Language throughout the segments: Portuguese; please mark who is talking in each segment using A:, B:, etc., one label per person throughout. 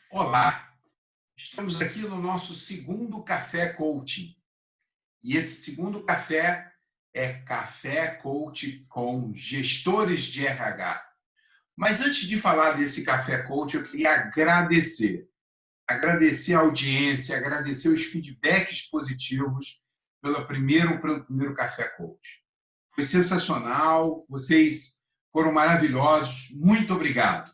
A: Olá, estamos aqui no nosso segundo Café Coaching. E esse segundo café é Café Coaching com gestores de RH. Mas antes de falar desse Café Coaching, eu queria agradecer a audiência, agradecer os feedbacks positivos pelo primeiro Café Coaching. Foi sensacional, vocês foram maravilhosos, muito obrigado.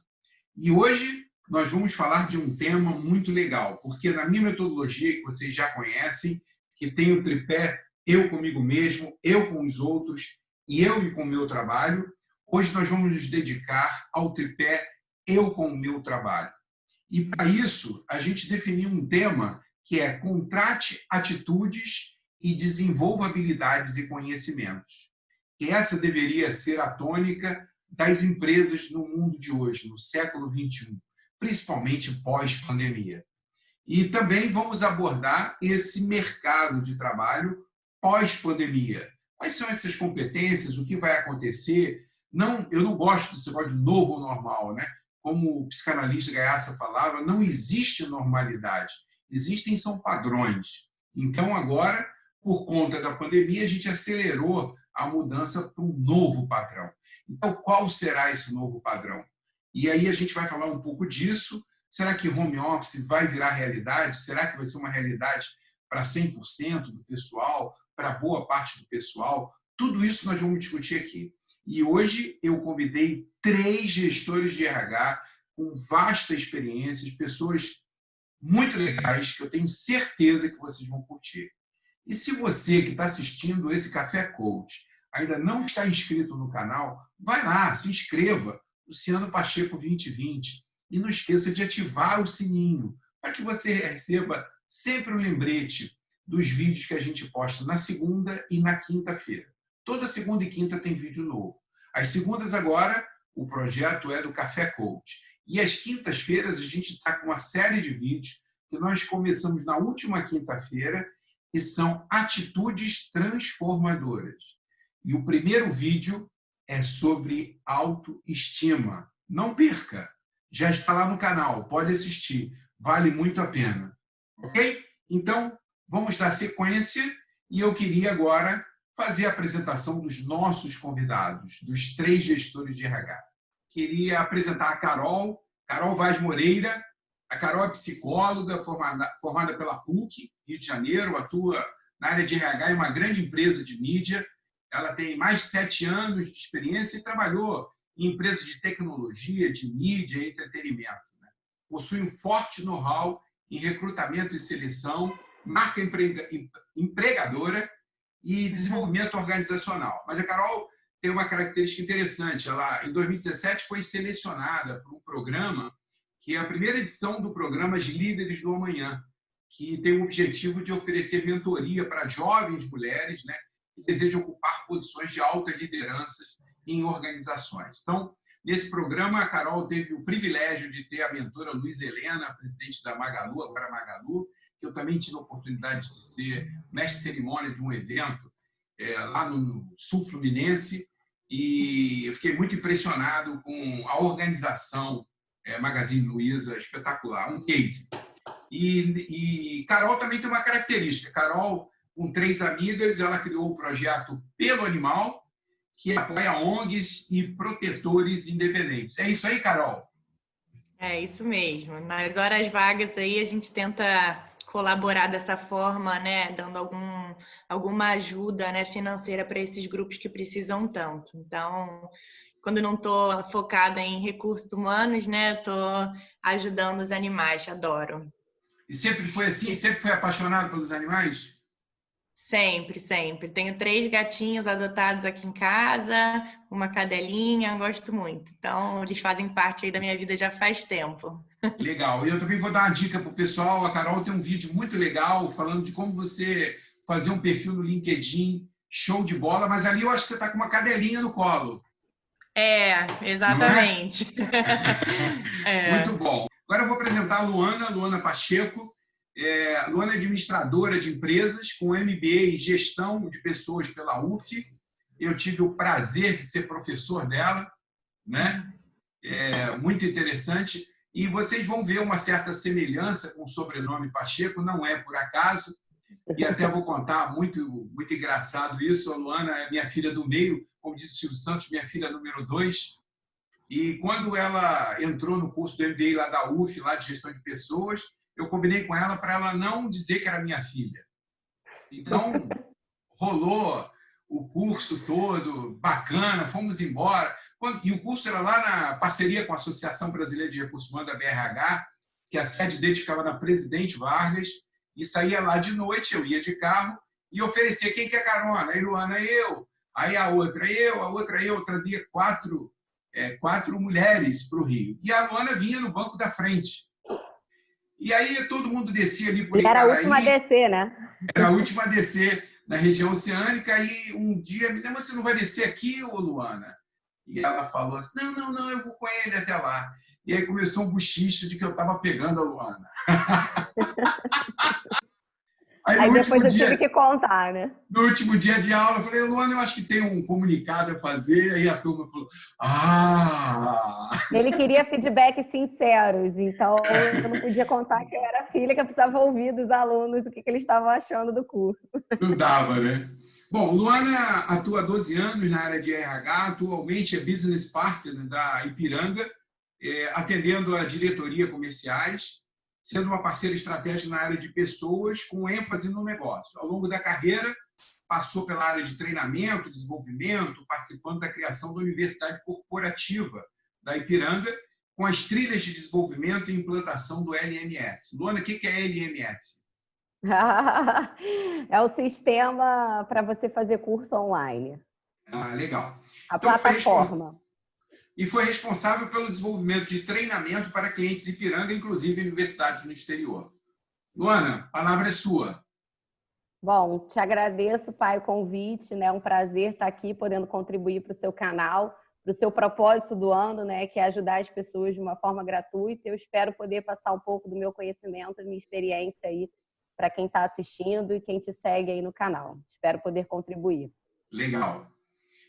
A: E hoje nós vamos falar de um tema muito legal, porque na minha metodologia, que vocês já conhecem, que tem o tripé eu comigo mesmo, eu com os outros e eu com o meu trabalho, hoje nós vamos nos dedicar ao tripé eu com o meu trabalho. E para isso, a gente definiu um tema que é contrate atitudes e desenvolva habilidades e conhecimentos. Que essa deveria ser a tônica das empresas no mundo de hoje, no século XXI, principalmente pós-pandemia. E também vamos abordar esse mercado de trabalho pós-pandemia. Quais são essas competências? O que vai acontecer? Eu não gosto desse negócio de novo normal, né? Como o psicanalista Gaiassa falava, não existe normalidade. Existem são padrões. Então, agora, por conta da pandemia, a gente acelerou a mudança para um novo padrão. Então, qual será esse novo padrão? E aí a gente vai falar um pouco disso. Será que home office vai virar realidade? Será que vai ser uma realidade para 100% do pessoal, para boa parte do pessoal? Tudo isso nós vamos discutir aqui. E hoje eu convidei 3 gestores de RH com vasta experiência, pessoas muito legais, que eu tenho certeza que vocês vão curtir. E se você que está assistindo esse Café Coach ainda não está inscrito no canal, vai lá, se inscreva, Luciano Pacheco 2020. E não esqueça de ativar o sininho, para que você receba sempre um lembrete dos vídeos que a gente posta na segunda e na quinta-feira. Toda segunda e quinta tem vídeo novo. As segundas agora, o projeto é do Café Coach. E às quintas-feiras a gente está com uma série de vídeos que nós começamos na última quinta-feira, que são atitudes transformadoras. E o primeiro vídeo é sobre autoestima. Não perca, já está lá no canal, pode assistir, vale muito a pena. Ok? Então, vamos dar sequência e eu queria agora fazer a apresentação dos nossos convidados, dos 3 gestores de RH. Queria apresentar a Carol Vaz Moreira. A Carol é psicóloga, formada pela PUC, Rio de Janeiro, atua na área de RH em uma grande empresa de mídia. Ela tem mais de 7 anos de experiência e trabalhou em empresas de tecnologia, de mídia e entretenimento. Possui um forte know-how em recrutamento e seleção, marca empregadora e desenvolvimento organizacional. Mas a Carol tem uma característica interessante. Ela, em 2017, foi selecionada para um programa que é a primeira edição do programa de Líderes do Amanhã, que tem o objetivo de oferecer mentoria para jovens mulheres, né, que desejam ocupar posições de alta liderança em organizações. Então, nesse programa, a Carol teve o privilégio de ter a mentora Luiza Helena, presidente da Magalu, agora Magalu, que eu também tive a oportunidade de ser mestre de cerimônia de um evento lá no Sul Fluminense, e eu fiquei muito impressionado com a organização Magazine Luiza, espetacular, um case. E Carol também tem uma característica. Carol, com 3 amigas, ela criou o projeto Pelo Animal, que apoia ONGs e protetores independentes. É isso aí, Carol?
B: É isso mesmo. Nas horas vagas aí a gente tenta colaborar dessa forma, né, dando alguma ajuda, né, financeira para esses grupos que precisam tanto. Então, quando não estou focada em recursos humanos, né, estou ajudando os animais, adoro.
A: E sempre foi assim? Sempre foi apaixonado pelos animais?
B: Sempre, sempre. Tenho 3 gatinhos adotados aqui em casa, uma cadelinha, gosto muito. Então, eles fazem parte aí da minha vida já faz tempo.
A: Legal. E eu também vou dar uma dica para o pessoal. A Carol tem um vídeo muito legal falando de como você fazer um perfil no LinkedIn, show de bola, mas ali eu acho que você está com uma cadelinha no colo.
B: É, exatamente.
A: Muito bom. Agora eu vou apresentar a Luana Pacheco. Luana é administradora de empresas com MBA em gestão de pessoas pela UF. Eu tive o prazer de ser professor dela, né? Muito interessante. E vocês vão ver uma certa semelhança com o sobrenome Pacheco, não é por acaso. E até vou contar, muito engraçado isso. A Luana é minha filha do meio, como disse o Silvio Santos, minha filha número 2. E quando ela entrou no curso do MBA lá da UF, lá de gestão de pessoas, eu combinei com ela para ela não dizer que era minha filha. Então, rolou o curso todo, bacana, fomos embora. E o curso era lá na parceria com a Associação Brasileira de Recursos Humanos, da BRH, que a sede deles ficava na Presidente Vargas, e saía lá de noite, eu ia de carro e oferecia quem quer carona. Aí, Luana, eu. Aí a outra eu. Trazia quatro mulheres para o Rio. E a Luana vinha no banco da frente. E aí todo mundo descia ali por
C: Icaraí. Era a última a descer, né?
A: Era a última a descer na região oceânica. E um dia, me lembra, você não vai descer aqui, ô Luana? E ela falou assim, não, eu vou com ele até lá. E aí começou um bochicho de que eu estava pegando a Luana.
C: Aí depois eu tive que contar, né?
A: No último dia de aula, eu falei, Luana, eu acho que tem um comunicado a fazer. Aí a turma falou,
C: Ele queria feedbacks sinceros, então eu não podia contar que eu era filha, que eu precisava ouvir dos alunos o que eles estavam achando do curso.
A: Não dava, né? Bom, Luana atua há 12 anos na área de RH, atualmente é Business Partner da Ipiranga, atendendo a diretoria comerciais, sendo uma parceira estratégica na área de pessoas, com ênfase no negócio. Ao longo da carreira, passou pela área de treinamento, desenvolvimento, participando da criação da Universidade Corporativa da Ipiranga, com as trilhas de desenvolvimento e implantação do LMS. Luana, o que é LMS?
C: É o sistema para você fazer curso online.
A: Legal.
C: A plataforma.
A: E foi responsável pelo desenvolvimento de treinamento para clientes Ipiranga, inclusive em universidades no exterior. Luana, a palavra é sua.
C: Bom, te agradeço, pai, o convite, né? É um prazer estar aqui podendo contribuir para o seu canal, para o seu propósito do ano, né? Que é ajudar as pessoas de uma forma gratuita. Eu espero poder passar um pouco do meu conhecimento, da minha experiência aí para quem está assistindo e quem te segue aí no canal. Espero poder contribuir.
A: Legal.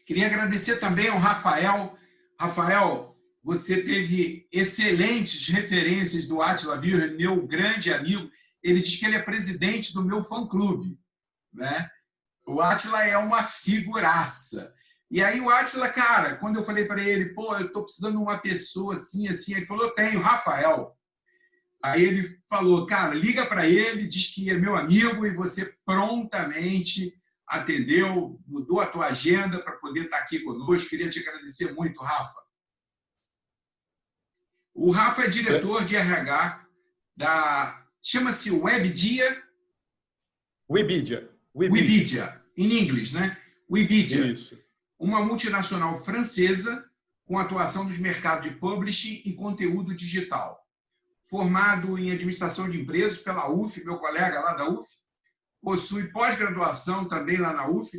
A: Queria agradecer também ao Rafael. Rafael, você teve excelentes referências do Átila Birrer, meu grande amigo. Ele diz que ele é presidente do meu fã-clube, né? O Átila é uma figuraça. E aí o Átila, cara, quando eu falei para ele, pô, eu estou precisando de uma pessoa assim, ele falou, eu tenho, Rafael. Aí ele falou, cara, liga para ele, diz que é meu amigo e você prontamente atendeu, mudou a tua agenda para poder estar aqui conosco. Queria te agradecer muito, Rafa. O Rafa é diretor de RH chama-se Webidia. Webidia, em inglês, né? Webidia.
D: Isso.
A: Uma multinacional francesa com atuação nos mercados de publishing e conteúdo digital. Formado em administração de empresas pela UF, meu colega lá da UF, possui pós-graduação também lá na UF.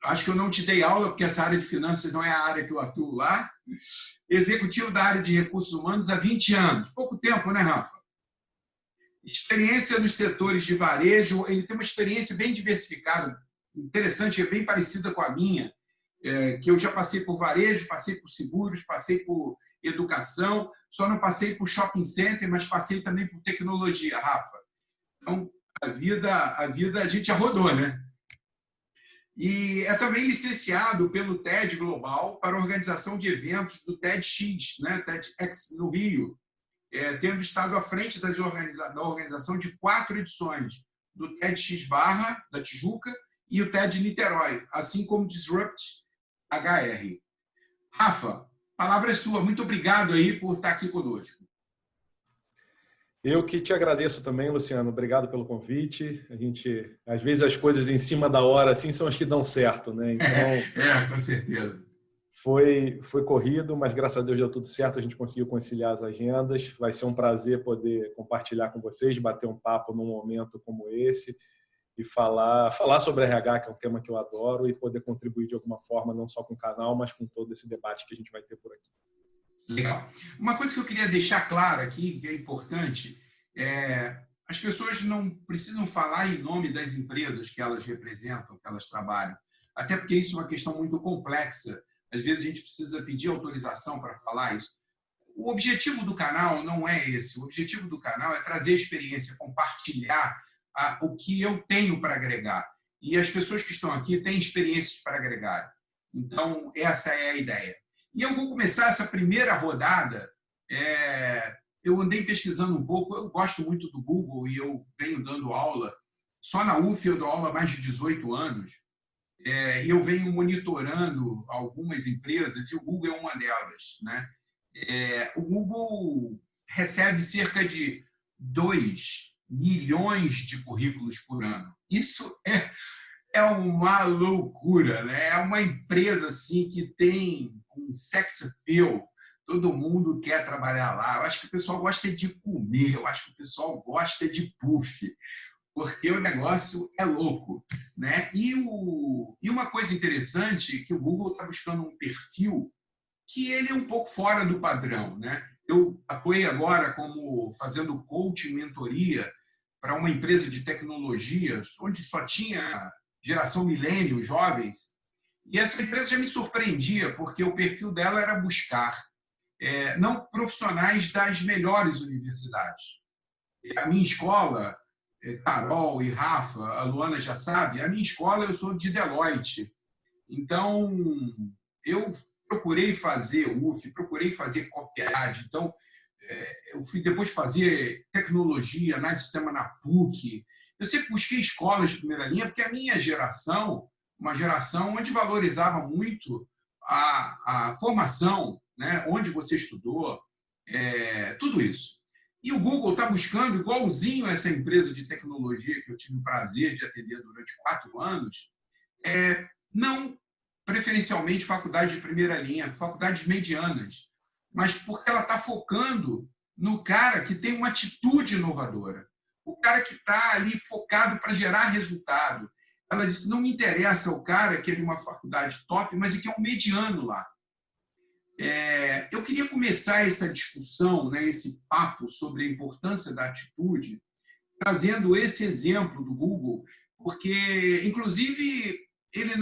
A: Acho que eu não te dei aula, porque essa área de finanças não é a área que eu atuo lá. Executivo da área de recursos humanos há 20 anos. Pouco tempo, né, Rafa? Experiência nos setores de varejo. Ele tem uma experiência bem diversificada, interessante, é bem parecida com a minha, que eu já passei por varejo, passei por seguros, passei por educação, só não passei por shopping center, mas passei também por tecnologia, Rafa. Então, a vida a gente já rodou, né? E é também licenciado pelo TED Global para a organização de eventos do TEDx, né? TEDx no Rio, tendo estado à frente da organização de 4 edições do TEDx Barra, da Tijuca, e o TED Niterói, assim como Disrupt HR. Rafa, a palavra é sua. Muito obrigado aí por estar aqui conosco.
D: Eu que te agradeço também, Luciano. Obrigado pelo convite. Às vezes as coisas em cima da hora assim são as que dão certo, né? Então,
A: com certeza.
D: Foi corrido, mas graças a Deus deu tudo certo. A gente conseguiu conciliar as agendas. Vai ser um prazer poder compartilhar com vocês, bater um papo num momento como esse e falar sobre RH, que é um tema que eu adoro, e poder contribuir de alguma forma, não só com o canal, mas com todo esse debate que a gente vai ter por aqui.
A: Legal. Uma coisa que eu queria deixar claro aqui, que é importante, as pessoas não precisam falar em nome das empresas que elas representam, que elas trabalham, até porque isso é uma questão muito complexa. Às vezes a gente precisa pedir autorização para falar isso. o objetivo do canal não é esse. O objetivo do canal é trazer experiência, compartilhar o que eu tenho para agregar. E as pessoas que estão aqui têm experiências para agregar. Então, essa é a ideia. E eu vou começar essa primeira rodada. Eu andei pesquisando um pouco, eu gosto muito do Google e eu venho dando aula. Só na UF eu dou aula há mais de 18 anos. E eu venho monitorando algumas empresas, e o Google é uma delas, né? O Google recebe cerca de 2 milhões de currículos por ano. Isso é uma loucura, né? É uma empresa assim, que tem um sex appeal. Todo mundo quer trabalhar lá. Eu acho que o pessoal gosta de comer, eu acho que o pessoal gosta de puff, porque o negócio é louco, né? E uma coisa interessante é que o Google está buscando um perfil que ele é um pouco fora do padrão, né? Eu atuei agora como fazendo coaching, mentoria para uma empresa de tecnologia, onde só tinha geração milênio, jovens, e essa empresa já me surpreendia, porque o perfil dela era buscar não profissionais das melhores universidades. A minha escola, Carol e Rafa, a Luana já sabe, a minha escola eu sou de Deloitte. Então, eu procurei fazer UF, procurei fazer COPEAD. Então, eu fui depois fazer tecnologia, análise de sistema na PUC. Eu sempre busquei escolas de primeira linha, porque a minha geração, uma geração onde valorizava muito a formação, né? Onde você estudou, tudo isso. E o Google está buscando, igualzinho essa empresa de tecnologia que eu tive o prazer de atender durante 4 anos, não preferencialmente faculdade de primeira linha, faculdades medianas, mas porque ela está focando no cara que tem uma atitude inovadora, o cara que está ali focado para gerar resultado. Ela disse, não me interessa o cara que é de uma faculdade top, mas que é um mediano lá. Eu queria começar essa discussão, né, esse papo sobre a importância da atitude, trazendo esse exemplo do Google, porque, inclusive, ele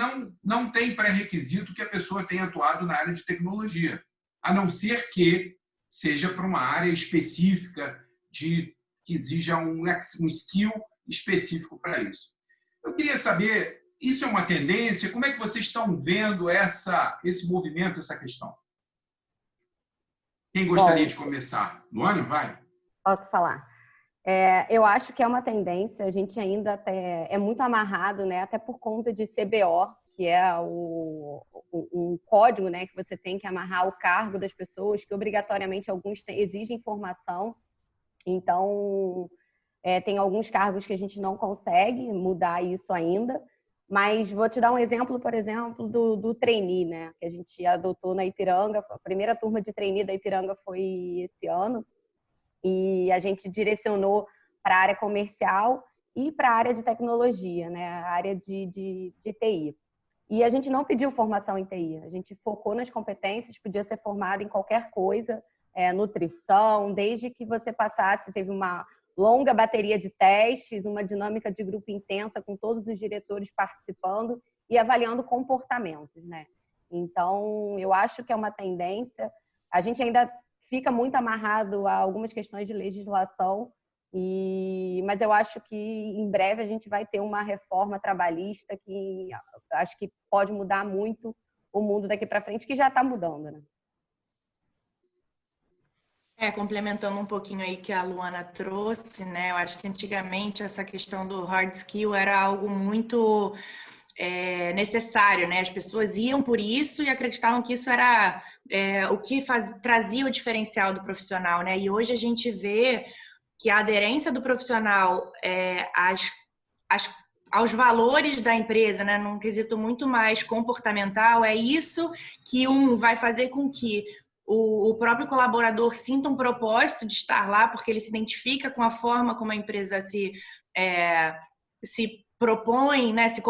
A: não tem pré-requisito que a pessoa tenha atuado na área de tecnologia, a não ser que seja para uma área específica que exija um skill específico para isso. Eu queria saber, isso é uma tendência? Como é que vocês estão vendo esse movimento, essa questão? Quem gostaria de começar? Luana, vai.
C: Posso falar. Eu acho que é uma tendência, a gente ainda até é muito amarrado, né? Até por conta de CBO, que é um código, né, que você tem que amarrar o cargo das pessoas, que obrigatoriamente alguns exigem formação. Então, tem alguns cargos que a gente não consegue mudar isso ainda. Mas vou te dar um exemplo, por exemplo, do trainee, né? Que a gente adotou na Ipiranga. A primeira turma de trainee da Ipiranga foi esse ano. E a gente direcionou para a área comercial e para a área de tecnologia, né? A área de TI. E a gente não pediu formação em TI. A gente focou nas competências, podia ser formado em qualquer coisa, nutrição, desde que você passasse, teve uma longa bateria de testes, uma dinâmica de grupo intensa com todos os diretores participando e avaliando comportamentos, né? Então, eu acho que é uma tendência. A gente ainda fica muito amarrado a algumas questões de legislação, mas eu acho que em breve a gente vai ter uma reforma trabalhista que acho que pode mudar muito o mundo daqui para frente, que já está mudando, né?
B: Complementando um pouquinho aí que a Luana trouxe, né? Eu acho que antigamente essa questão do hard skill era algo muito necessário, né? As pessoas iam por isso e acreditavam que isso era o que trazia o diferencial do profissional, né? E hoje a gente vê que a aderência do profissional aos valores da empresa, né? Num quesito muito mais comportamental, é isso que vai fazer com que o próprio colaborador sinta um propósito de estar lá, porque ele se identifica com a forma como a empresa se propõe, né? Se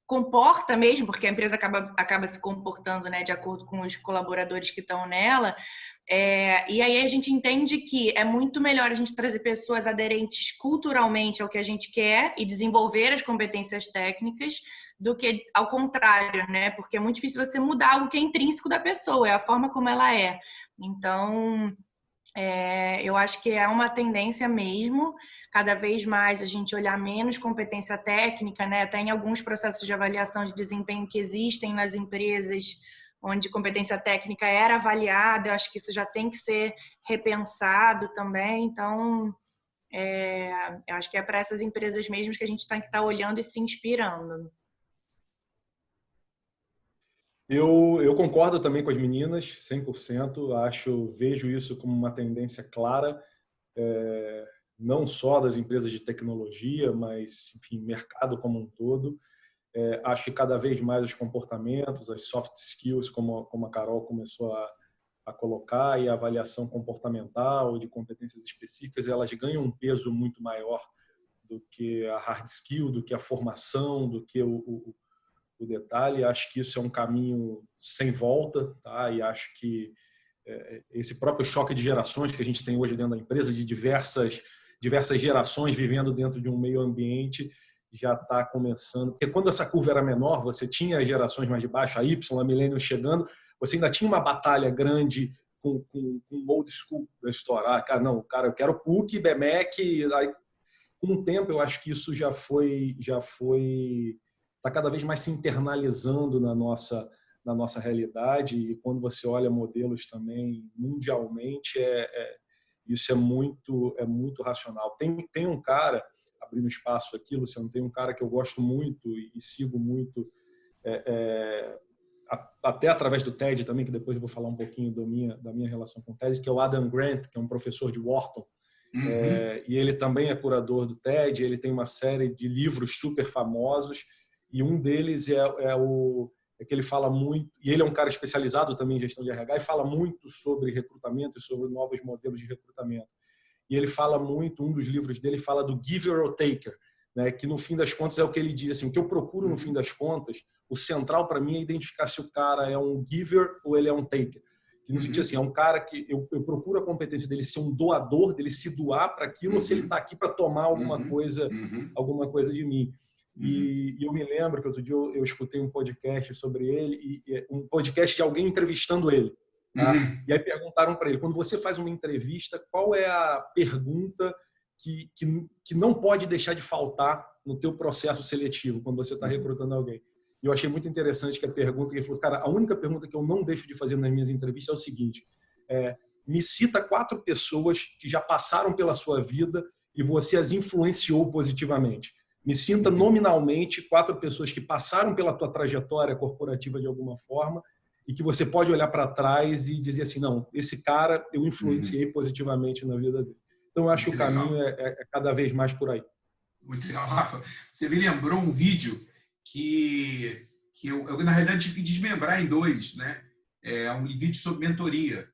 B: comporta mesmo, porque a empresa acaba se comportando, né, de acordo com os colaboradores que estão nela. E aí a gente entende que é muito melhor a gente trazer pessoas aderentes culturalmente ao que a gente quer e desenvolver as competências técnicas do que ao contrário, né? Porque é muito difícil você mudar algo que é intrínseco da pessoa, é a forma como ela é. Então, eu acho que é uma tendência mesmo, cada vez mais a gente olhar menos competência técnica, né? Até em alguns processos de avaliação de desempenho que existem nas empresas, onde competência técnica era avaliada, eu acho que isso já tem que ser repensado também. Então, eu acho que é para essas empresas mesmo que a gente tem que estar olhando e se inspirando.
D: Eu concordo também com as meninas, 100%. Vejo isso como uma tendência clara, não só das empresas de tecnologia, mas, enfim, mercado como um todo. Acho que cada vez mais os comportamentos, as soft skills, como a Carol começou a colocar, e a avaliação comportamental de competências específicas, elas ganham um peso muito maior do que a hard skill, do que a formação, do que o detalhe. Acho que isso é um caminho sem volta, tá? E acho que esse próprio choque de gerações que a gente tem hoje dentro da empresa, de diversas gerações vivendo dentro de um meio ambiente, já está começando. Porque quando essa curva era menor, você tinha as gerações mais de baixo, a Y, a Millennium chegando, você ainda tinha uma batalha grande com o old school da história. Eu quero PUC, BMEC. Aí, com o tempo, eu acho que isso já foi está cada vez mais se internalizando na nossa realidade, e quando você olha modelos também mundialmente, isso é muito racional. Tem um cara, abrindo espaço aqui, Luciano, tem um cara que eu gosto muito e sigo muito, até através do TED também, que depois eu vou falar um pouquinho da minha relação com o TED, que é o Adam Grant, que é um professor de Wharton. E ele também é curador do TED. Ele tem uma série de livros super famosos, e um deles que ele fala muito, e ele é um cara especializado também em gestão de RH, e fala muito sobre recrutamento e sobre novos modelos de recrutamento. E ele fala muito, um dos livros dele fala do giver or taker, né? Que no fim das contas é o que ele diz, assim, o que eu procuro no fim das contas, o central para mim é identificar se o cara é um giver ou ele é um taker. Que no sentido assim, é um cara que eu procuro a competência dele ser um doador, dele se doar para aquilo, ou se ele está aqui para tomar alguma coisa de mim. E eu me lembro que outro dia eu escutei um podcast sobre ele, um podcast de alguém entrevistando ele. Tá? E aí perguntaram para ele, quando você faz uma entrevista, qual é a pergunta que não pode deixar de faltar no teu processo seletivo, quando você está recrutando alguém? E eu achei muito interessante que a pergunta, que ele falou, cara, a única pergunta que eu não deixo de fazer nas minhas entrevistas é o seguinte, me cita 4 pessoas que já passaram pela sua vida e você as influenciou positivamente. Me sinta nominalmente 4 pessoas que passaram pela tua trajetória corporativa de alguma forma e que você pode olhar para trás e dizer assim, não, esse cara eu influenciei positivamente na vida dele. Então, eu acho que o caminho é cada vez mais por aí.
A: Muito legal, Rafa. Você me lembrou um vídeo que eu na realidade, tive que desmembrar em 2, né? É um vídeo sobre mentoria.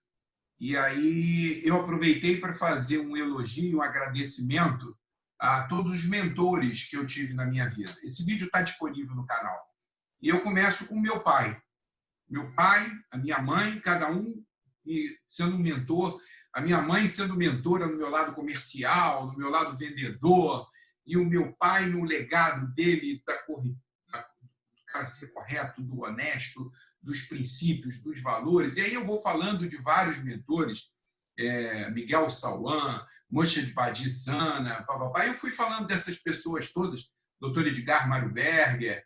A: E aí eu aproveitei para fazer um elogio, um agradecimento a todos os mentores que eu tive na minha vida. Esse vídeo está disponível no canal. E eu começo com meu pai. Meu pai, a minha mãe, cada um sendo um mentor. A minha mãe sendo mentora no meu lado comercial, no meu lado vendedor, e o meu pai no legado dele do cara ser correto, do honesto, dos princípios, dos valores. E aí eu vou falando de vários mentores, Miguel Sauan, Mocha de Padi Sana, papapá. Eu fui falando dessas pessoas todas, Dr. Edgar Mário Berger.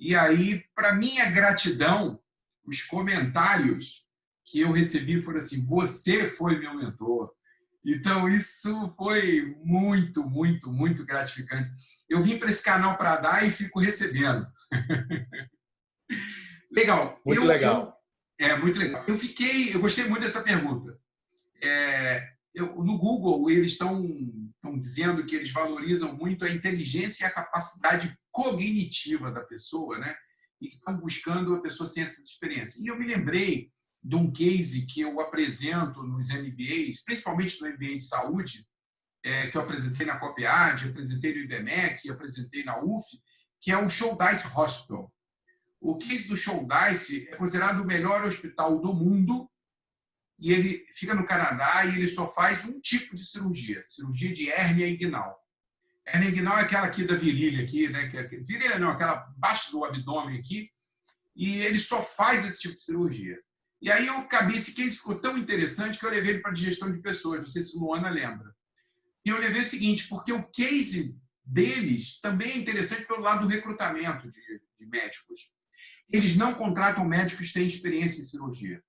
A: E aí, para minha gratidão, os comentários que eu recebi foram assim, você foi meu mentor. Então, isso foi muito, muito, muito gratificante. Eu vim para esse canal para dar e fico recebendo. Legal.
D: Muito legal.
A: Muito legal. Eu gostei muito dessa pergunta. No Google, eles estão dizendo que eles valorizam muito a inteligência e a capacidade cognitiva da pessoa, né? E que estão buscando a pessoa sem essa experiência. E eu me lembrei de um case que eu apresento nos MBAs, principalmente no MBA de saúde, que eu apresentei na COPEAD, apresentei no IBMEC, apresentei na UF, que é o Show Dice Hospital. O case do Shouldice é considerado o melhor hospital do mundo e ele fica no Canadá e ele só faz um tipo de cirurgia de hérnia inguinal. Hérnia inguinal é aquela aqui da virilha, aqui, né? Virilha não, aquela abaixo do abdômen aqui, e ele só faz esse tipo de cirurgia. E aí eu acabei, esse case ficou tão interessante que eu levei ele para a digestão de pessoas, não sei se Luana lembra. E eu levei o seguinte, porque o case deles também é interessante pelo lado do recrutamento de médicos. Eles não contratam médicos que têm experiência em cirurgia.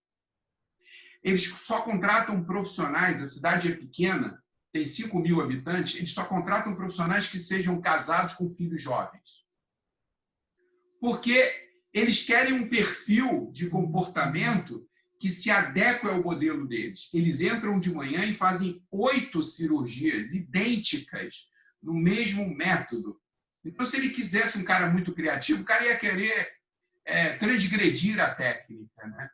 A: Eles só contratam profissionais, a cidade é pequena, tem 5.000 habitantes, eles só contratam profissionais que sejam casados com filhos jovens. Porque eles querem um perfil de comportamento que se adeque ao modelo deles. Eles entram de manhã e fazem 8 cirurgias idênticas no mesmo método. Então, se ele quisesse um cara muito criativo, o cara ia querer transgredir a técnica, né?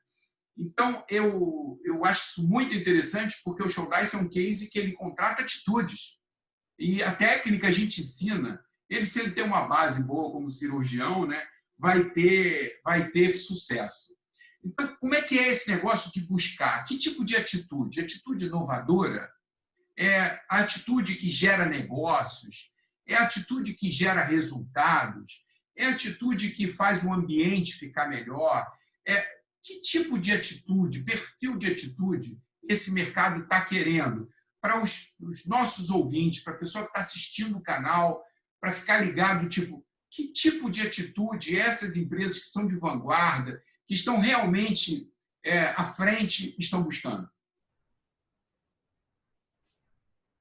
A: Então, eu acho isso muito interessante, porque o Shouldice é um case que ele contrata atitudes. E a técnica a gente ensina. Ele, se ele tem uma base boa como cirurgião, né, vai ter sucesso. Então, como é que é esse negócio de buscar? Que tipo de atitude? Atitude inovadora? É a atitude que gera negócios? É a atitude que gera resultados? É a atitude que faz o ambiente ficar melhor? Que tipo de atitude, perfil de atitude esse mercado está querendo? Para os nossos ouvintes, para a pessoa que está assistindo o canal, para ficar ligado, tipo, que tipo de atitude essas empresas que são de vanguarda, que estão realmente à frente, estão buscando?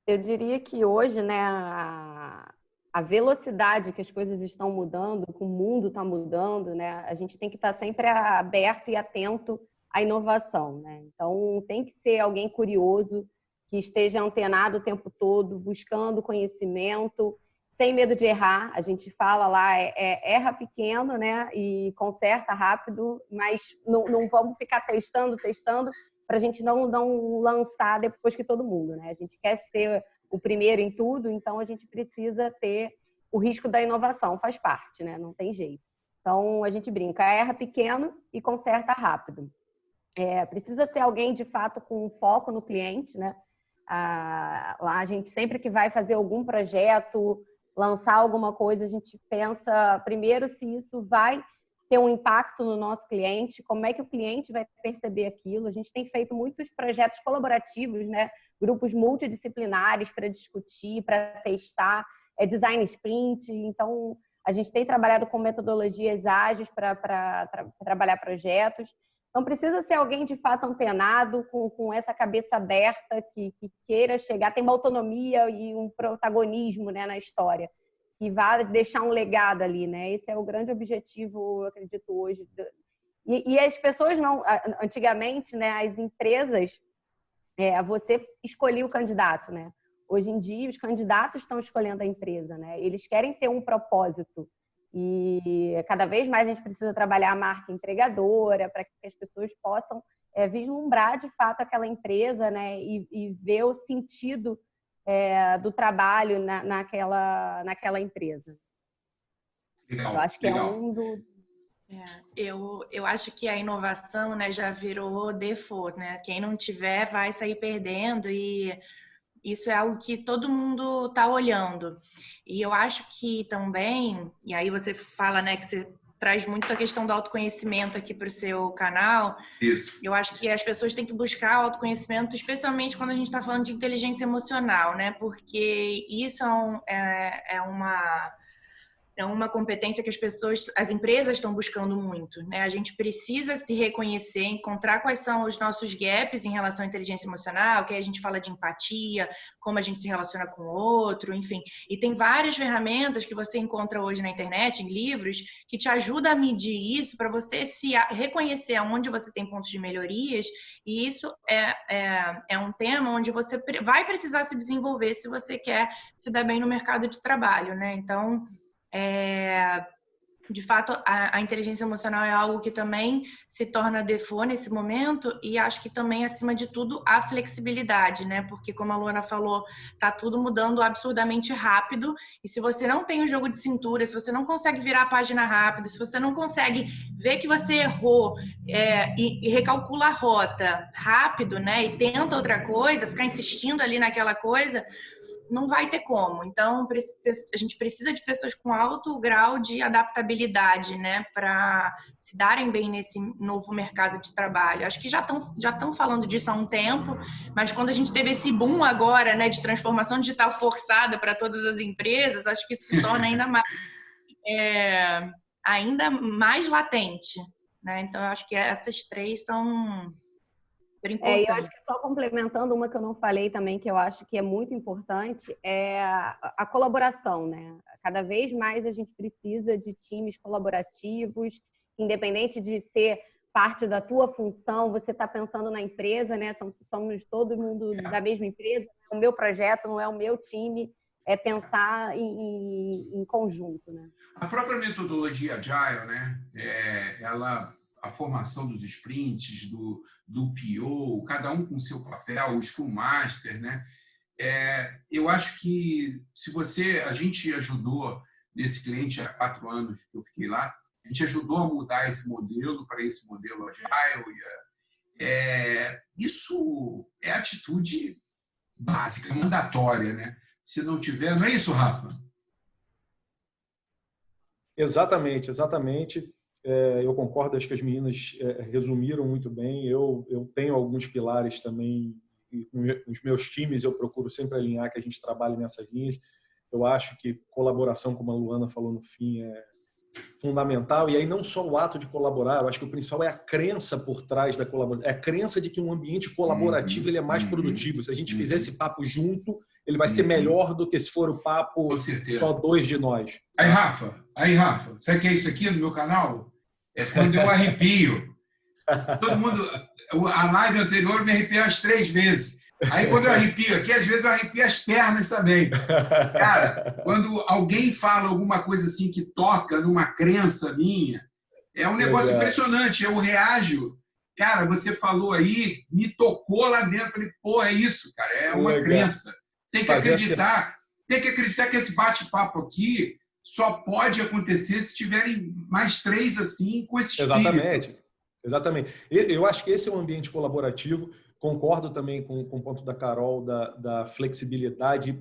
C: Eu diria que hoje, né, a velocidade que as coisas estão mudando, que o mundo está mudando, né, a gente tem que estar sempre aberto e atento à inovação, né? Então, tem que ser alguém curioso, que esteja antenado o tempo todo, buscando conhecimento, sem medo de errar. A gente fala lá, erra pequeno, né, e conserta rápido, mas não vamos ficar testando, para a gente não lançar depois que todo mundo, né? A gente quer ser o primeiro em tudo, então a gente precisa ter o risco da inovação, faz parte, né? Não tem jeito. Então a gente brinca, erra pequeno e conserta rápido. Precisa ser alguém de fato com foco no cliente, né? Lá a gente sempre que vai fazer algum projeto, lançar alguma coisa, a gente pensa primeiro se isso vai ter um impacto no nosso cliente, como é que o cliente vai perceber aquilo. A gente tem feito muitos projetos colaborativos, né? Grupos multidisciplinares para discutir, para testar, design sprint. Então, a gente tem trabalhado com metodologias ágeis para trabalhar projetos. Então, precisa ser alguém de fato antenado, com essa cabeça aberta, que queira chegar, tem uma autonomia e um protagonismo, né, na história, que vai deixar um legado ali, né? Esse é o grande objetivo, eu acredito, hoje. E as pessoas não... Antigamente, né, as empresas, você escolhia o candidato, né? Hoje em dia, os candidatos estão escolhendo a empresa, né? Eles querem ter um propósito. E cada vez mais a gente precisa trabalhar a marca empregadora para que as pessoas possam vislumbrar, de fato, aquela empresa, né? E ver o sentido do trabalho naquela empresa.
A: Legal,
C: eu acho que
A: legal.
C: é um do...
B: Eu acho que a inovação, né, já virou default, né? Quem não tiver vai sair perdendo, e isso é algo que todo mundo está olhando. E eu acho que também, e aí você fala, né, que você traz muito a questão do autoconhecimento aqui para o seu canal.
A: Isso.
B: Eu acho que as pessoas têm que buscar autoconhecimento, especialmente quando a gente está falando de inteligência emocional, né? Porque isso é uma competência que as empresas estão buscando muito, né? A gente precisa se reconhecer, encontrar quais são os nossos gaps em relação à inteligência emocional, que aí a gente fala de empatia, como a gente se relaciona com o outro, enfim. E tem várias ferramentas que você encontra hoje na internet, em livros, que te ajudam a medir isso, para você se reconhecer aonde você tem pontos de melhorias, e isso é um tema onde você vai precisar se desenvolver se você quer se dar bem no mercado de trabalho, né? Então, de fato, a inteligência emocional é algo que também se torna default nesse momento, e acho que também, acima de tudo, a flexibilidade, né? Porque, como a Luana falou, tá tudo mudando absurdamente rápido, e se você não tem o jogo de cintura, se você não consegue virar a página rápido, se você não consegue ver que você errou e recalcula a rota rápido, né? E tenta outra coisa, ficar insistindo ali naquela coisa, não vai ter como. Então, a gente precisa de pessoas com alto grau de adaptabilidade, né, para se darem bem nesse novo mercado de trabalho. Acho que já estão falando disso há um tempo, mas quando a gente teve esse boom agora, né, de transformação digital forçada para todas as empresas, acho que isso se torna ainda mais latente, né? Então, eu acho que essas três são
C: E eu acho que só complementando uma que eu não falei também, que eu acho que é muito importante, é a colaboração, né? Cada vez mais a gente precisa de times colaborativos, independente de ser parte da tua função, você está pensando na empresa, né? Somos todo mundo da mesma empresa, o meu projeto não é o meu time, é pensar em conjunto, né?
A: A própria metodologia Agile, né? A formação dos sprints, do PO, cada um com seu papel, o Scrum Master, né? Eu acho que a gente ajudou nesse cliente há 4 anos que eu fiquei lá, a gente ajudou a mudar esse modelo para esse modelo Agile. Isso é atitude básica, mandatória, né? Se não tiver, não é isso, Rafa?
D: Exatamente. Eu concordo, acho que as meninas resumiram muito bem. Eu tenho alguns pilares também, e com os meus times eu procuro sempre alinhar que a gente trabalhe nessas linhas. Eu acho que colaboração, como a Luana falou no fim, é fundamental. E aí não só o ato de colaborar, eu acho que o principal é a crença por trás da colaboração. É a crença de que um ambiente colaborativo ele é mais produtivo. Se a gente fizer esse papo junto, ele vai ser melhor do que se for o papo só 2 de nós.
A: Aí, Rafa, sabe o que é isso aqui no meu canal? É quando eu arrepio. Todo mundo... A live anterior eu me arrepiei umas 3 vezes. Aí, quando eu arrepio aqui, às vezes eu arrepio as pernas também. Cara, quando alguém fala alguma coisa assim que toca numa crença minha, é um negócio impressionante. Eu reajo. Cara, você falou aí, me tocou lá dentro. Falei, pô, é isso, cara. É uma crença. Tem que acreditar. Tem que acreditar que esse bate-papo aqui só pode acontecer se tiverem mais 3 assim com esse espírito.
D: Exatamente. Eu acho que esse é um ambiente colaborativo. Concordo também com o ponto da Carol da flexibilidade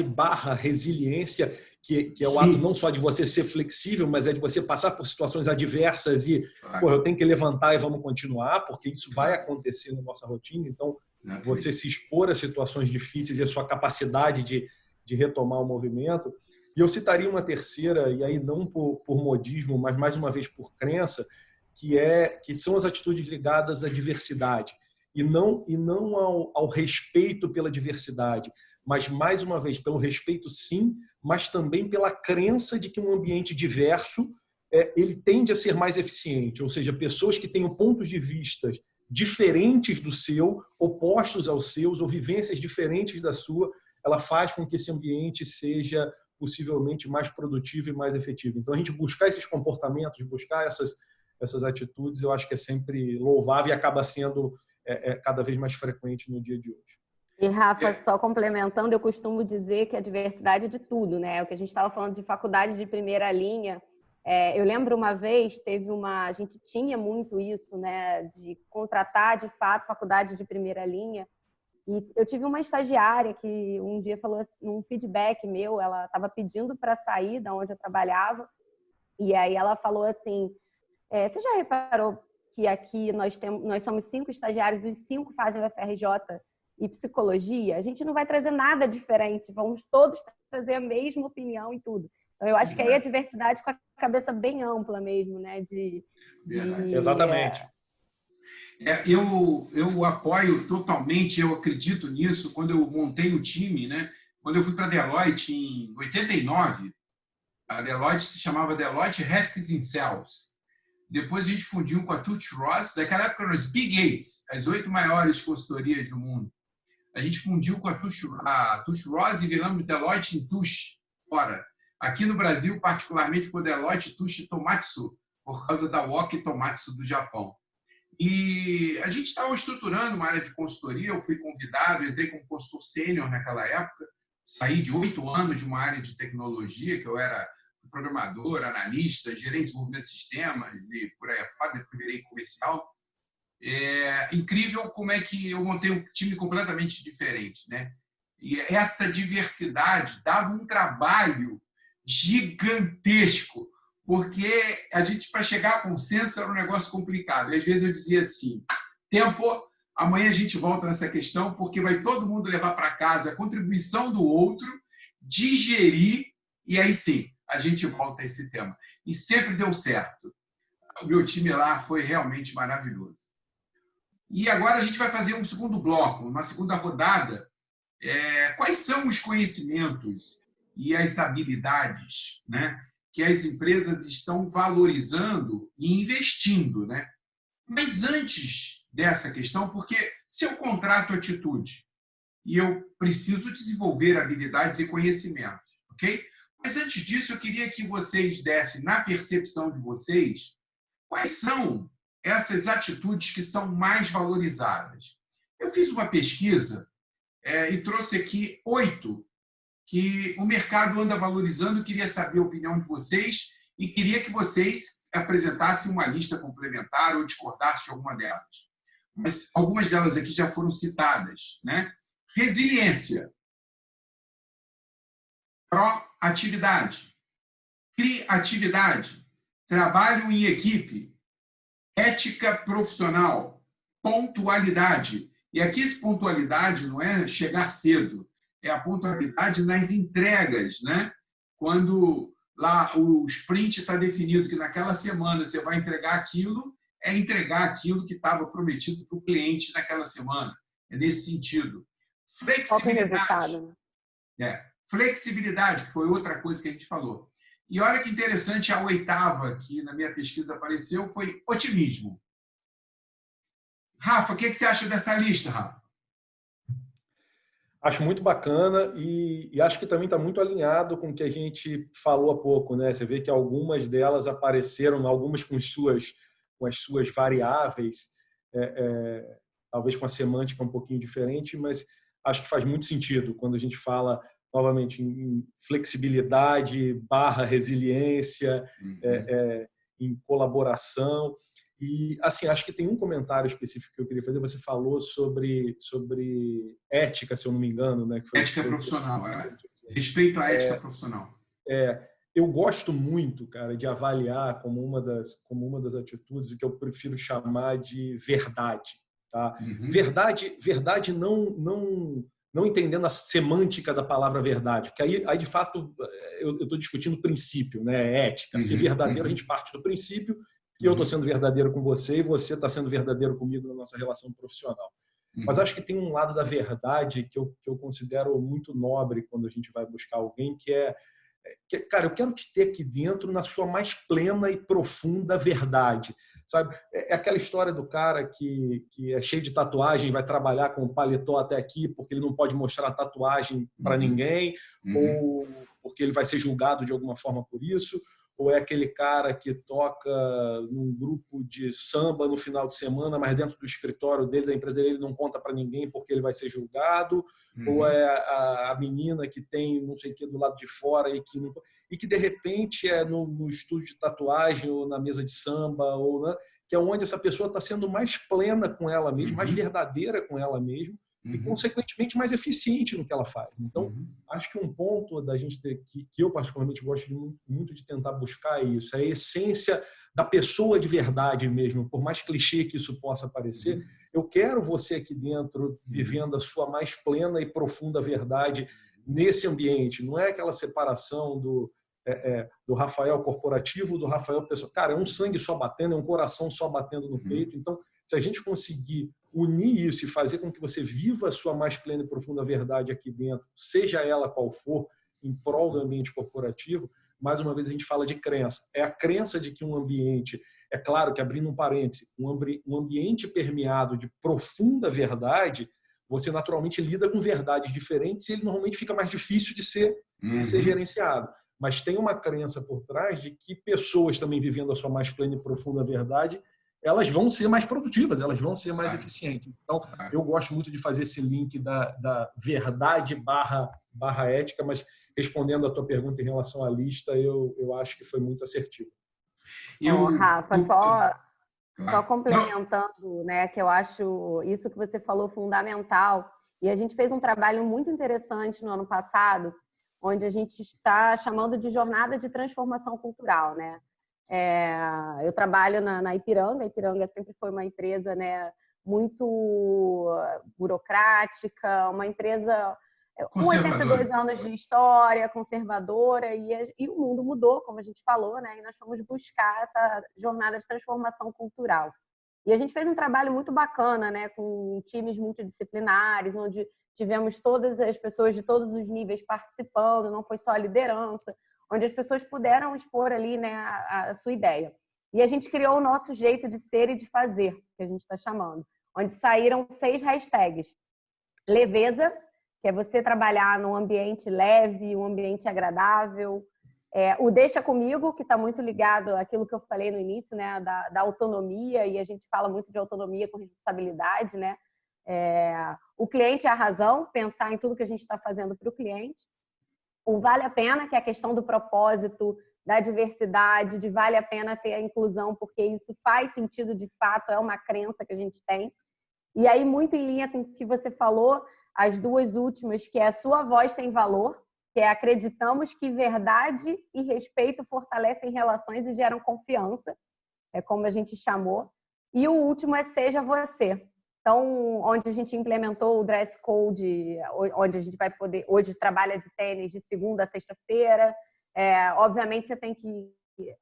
D: barra resiliência, que é o ato não só de você ser flexível, mas é de você passar por situações adversas e eu tenho que levantar e vamos continuar, porque isso vai acontecer na nossa rotina. Então, você se expor a situações difíceis e a sua capacidade de retomar o movimento. E eu citaria uma terceira, e aí não por modismo, mas mais uma vez por crença, que são as atitudes ligadas à diversidade. E não ao respeito pela diversidade, mas, mais uma vez, pelo respeito, sim, mas também pela crença de que um ambiente diverso ele tende a ser mais eficiente, ou seja, pessoas que tenham pontos de vista diferentes do seu, opostos aos seus, ou vivências diferentes da sua, ela faz com que esse ambiente seja possivelmente mais produtivo e mais efetivo. Então, a gente buscar esses comportamentos, buscar essas atitudes, eu acho que é sempre louvável e acaba sendo cada vez mais frequente no dia de hoje.
C: E, Rafa, só complementando, eu costumo dizer que a diversidade é de tudo, né? O que a gente estava falando de faculdade de primeira linha, eu lembro uma vez, a gente tinha muito isso, né? De contratar, de fato, faculdade de primeira linha. E eu tive uma estagiária que um dia falou, num feedback meu, ela estava pedindo para sair da onde eu trabalhava, e aí ela falou assim, você já reparou que aqui nós somos 5 estagiários, os 5 fazem o FRJ e psicologia? A gente não vai trazer nada diferente, vamos todos trazer a mesma opinião e tudo. Então, eu acho que aí a diversidade com a cabeça bem ampla mesmo, né?
D: Exatamente.
A: Eu apoio totalmente, eu acredito nisso. Quando eu montei o time, né? Quando eu fui para a Deloitte em 89, a Deloitte se chamava Deloitte Haskins & Sells. Depois a gente fundiu com a Touche Ross. Naquela época eram as Big 8, as 8 maiores consultorias do mundo. A gente fundiu com a Touche Ross e viramos Deloitte em Touche, fora. Aqui no Brasil, particularmente, foi Deloitte Touche Tomatsu, por causa da Woki Tomatsu do Japão. E a gente estava estruturando uma área de consultoria, eu fui convidado, entrei como consultor sênior naquela época, saí de 8 anos de uma área de tecnologia, que eu era programador, analista, gerente de desenvolvimento de sistemas, e por aí afora, depois virei comercial. É incrível como é que eu montei um time completamente diferente, né? E essa diversidade dava um trabalho gigantesco, porque a gente, para chegar a consenso, era um negócio complicado. E às vezes eu dizia assim, tempo, amanhã a gente volta nessa questão, porque vai todo mundo levar para casa a contribuição do outro, digerir, e aí sim, a gente volta a esse tema. E sempre deu certo. O meu time lá foi realmente maravilhoso. E agora a gente vai fazer um segundo bloco, uma segunda rodada. Quais são os conhecimentos e as habilidades, né, que as empresas estão valorizando e investindo, né? Mas antes dessa questão, porque se eu contrato atitude e eu preciso desenvolver habilidades e conhecimentos, ok? Mas antes disso, eu queria que vocês dessem, na percepção de vocês, quais são essas atitudes que são mais valorizadas. Eu fiz uma pesquisa e trouxe aqui 8 que o mercado anda valorizando. Queria saber a opinião de vocês e queria que vocês apresentassem uma lista complementar ou discordassem de alguma delas. Mas algumas delas aqui já foram citadas, né? Resiliência, proatividade, criatividade, trabalho em equipe, ética profissional, pontualidade. E aqui esse pontualidade não é chegar cedo, é a pontualidade nas entregas, né? Quando lá o sprint está definido que naquela semana você vai entregar aquilo, é entregar aquilo que estava prometido para o cliente naquela semana. É nesse sentido. Flexibilidade. Flexibilidade, que foi outra coisa que a gente falou. E olha que interessante, a 8ª que na minha pesquisa apareceu foi otimismo. Rafa, o que você acha dessa lista, Rafa?
D: Acho muito bacana e acho que também está muito alinhado com o que a gente falou há pouco, né? Você vê que algumas delas apareceram, algumas com as suas variáveis, talvez com a semântica um pouquinho diferente, mas acho que faz muito sentido quando a gente fala novamente em flexibilidade / resiliência, em colaboração. E, assim, acho que tem um comentário específico que eu queria fazer. Você falou sobre ética, se eu não me engano, né? Que foi
A: ética profissional, respeito à ética profissional.
D: Eu gosto muito, cara, de avaliar como uma das atitudes o que eu prefiro chamar de verdade, tá? Verdade não entendendo a semântica da palavra verdade, porque aí de fato eu estou discutindo o princípio, né? Ética. Ser verdadeiro, a gente parte do princípio que eu estou sendo verdadeiro com você e você está sendo verdadeiro comigo na nossa relação profissional. Mas acho que tem um lado da verdade que eu considero muito nobre quando a gente vai buscar alguém, que cara, eu quero te ter aqui dentro na sua mais plena e profunda verdade, sabe? É aquela história do cara que é cheio de tatuagem, vai trabalhar com o paletó até aqui porque ele não pode mostrar a tatuagem para ninguém, ou porque ele vai ser julgado de alguma forma por isso, ou é aquele cara que toca num grupo de samba no final de semana, mas dentro do escritório dele, da empresa dele, ele não conta para ninguém porque ele vai ser julgado, ou é a menina que tem não sei o que do lado de fora e que de repente é no estúdio de tatuagem ou na mesa de samba, que é onde essa pessoa está sendo mais plena com ela mesma, mais verdadeira com ela mesma, e, consequentemente, mais eficiente no que ela faz. Então, acho que um ponto da gente ter, que eu particularmente gosto muito de tentar buscar isso, é a essência da pessoa de verdade mesmo, por mais clichê que isso possa parecer. Eu quero você aqui dentro vivendo a sua mais plena e profunda verdade nesse ambiente. Não é aquela separação do Rafael corporativo, do Rafael pessoal. Cara, é um sangue só batendo, é um coração só batendo no peito. Então, se a gente conseguir unir isso e fazer com que você viva a sua mais plena e profunda verdade aqui dentro, seja ela qual for, em prol do ambiente corporativo, mais uma vez a gente fala de crença. É a crença de que um ambiente, é claro que abrindo um parêntese, um ambiente permeado de profunda verdade, você naturalmente lida com verdades diferentes e ele normalmente fica mais difícil de ser gerenciado. mas tem uma crença por trás de que pessoas também vivendo a sua mais plena e profunda verdade, elas vão ser mais produtivas, elas vão ser mais eficientes. Então, eu gosto muito de fazer esse link da verdade barra ética, mas respondendo a tua pergunta em relação à lista, eu acho que foi muito assertivo.
C: Rafa, só complementando, né, que eu acho isso que você falou fundamental. E a gente fez um trabalho muito interessante no ano passado, onde a gente está chamando de jornada de transformação cultural, né? Eu trabalho na Ipiranga. A Ipiranga sempre foi uma empresa, né, muito burocrática, uma empresa com 82 anos de história, conservadora, e o mundo mudou, como a gente falou, né? E nós fomos buscar essa jornada de transformação cultural. E a gente fez um trabalho muito bacana, né, com times multidisciplinares, onde tivemos todas as pessoas de todos os níveis participando, não foi só a liderança, onde as pessoas puderam expor ali, né, a sua ideia. E a gente criou o nosso jeito de ser e de fazer, que a gente está chamando, onde saíram 6 hashtags. Leveza, que é você trabalhar num ambiente leve, um ambiente agradável. O Deixa Comigo, que está muito ligado àquilo que eu falei no início, né, da autonomia, e a gente fala muito de autonomia com responsabilidade, né? O Cliente é a Razão, pensar em tudo que a gente está fazendo para o cliente. O Vale a Pena, que é a questão do propósito, da diversidade, de vale a pena ter a inclusão, porque isso faz sentido de fato, é uma crença que a gente tem. E aí, muito em linha com o que você falou, as 2 últimas, que é a sua voz tem valor, que é acreditamos que verdade e respeito fortalecem relações e geram confiança, é como a gente chamou. E o último é seja você. Então, onde a gente implementou o dress code, onde a gente vai poder, hoje trabalha de tênis de segunda a sexta-feira. Obviamente, você tem que,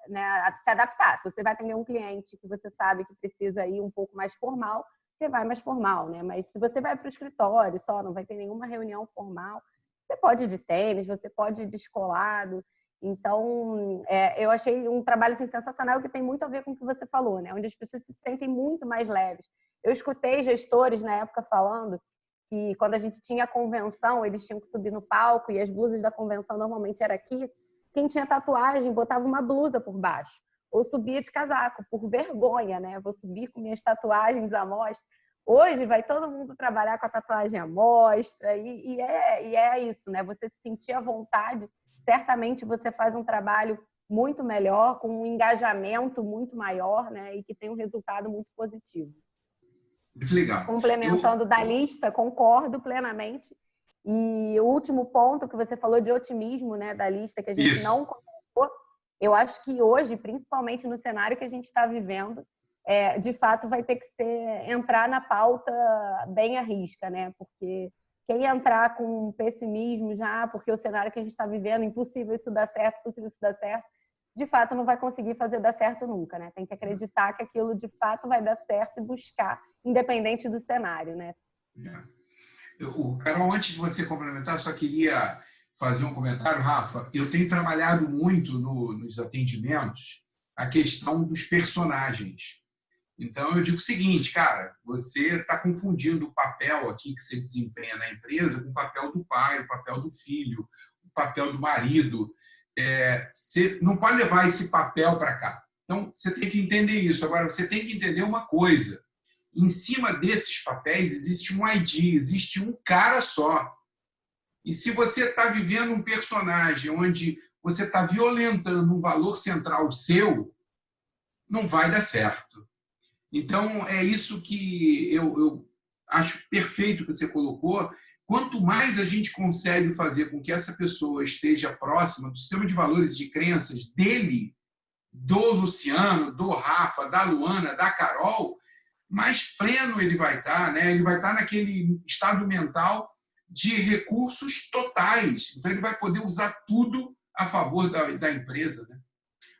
C: né, se adaptar. Se você vai atender um cliente que você sabe que precisa ir um pouco mais formal, você vai mais formal, né? Mas se você vai para o escritório só, não vai ter nenhuma reunião formal, você pode ir de tênis, você pode ir descolado. Então, eu achei um trabalho assim, sensacional, que tem muito a ver com o que você falou, né? Onde as pessoas se sentem muito mais leves. Eu escutei gestores na época falando que quando a gente tinha a convenção, eles tinham que subir no palco e as blusas da convenção normalmente era aqui. Quem tinha tatuagem botava uma blusa por baixo ou subia de casaco, por vergonha, né? Vou subir com minhas tatuagens à mostra. Hoje vai todo mundo trabalhar com a tatuagem à mostra e é isso, né? Você se sentir à vontade, certamente você faz um trabalho muito melhor, com um engajamento muito maior, né? E que tem um resultado muito positivo.
A: Muito legal.
C: Complementando da lista, concordo plenamente. E o último ponto que você falou de otimismo, né, da lista, que a gente não colocou, eu acho que hoje, principalmente no cenário que a gente está vivendo, de fato vai ter que entrar na pauta bem à risca, né? Porque quem entrar com pessimismo já, porque o cenário que a gente está vivendo, impossível isso dar certo, de fato não vai conseguir fazer dar certo nunca, né? Tem que acreditar que aquilo de fato vai dar certo e buscar, independente do cenário, né?
A: Carol, antes de você complementar, só queria fazer um comentário, Rafa. Eu tenho trabalhado muito nos atendimentos a questão dos personagens. Então, eu digo o seguinte, cara, você está confundindo o papel aqui que você desempenha na empresa com o papel do pai, o papel do filho, o papel do marido. Você não pode levar esse papel para cá. Então, você tem que entender isso. Agora, você tem que entender uma coisa. Em cima desses papéis existe um ID, existe um cara só. E se você está vivendo um personagem onde você está violentando um valor central seu, não vai dar certo. Então, é isso que eu acho perfeito que você colocou. Quanto mais a gente consegue fazer com que essa pessoa esteja próxima do sistema de valores e de crenças dele, do Luciano, do Rafa, da Luana, da Carol, mais pleno ele vai estar, né? Ele vai estar naquele estado mental de recursos totais. Então, ele vai poder usar tudo a favor da empresa, né?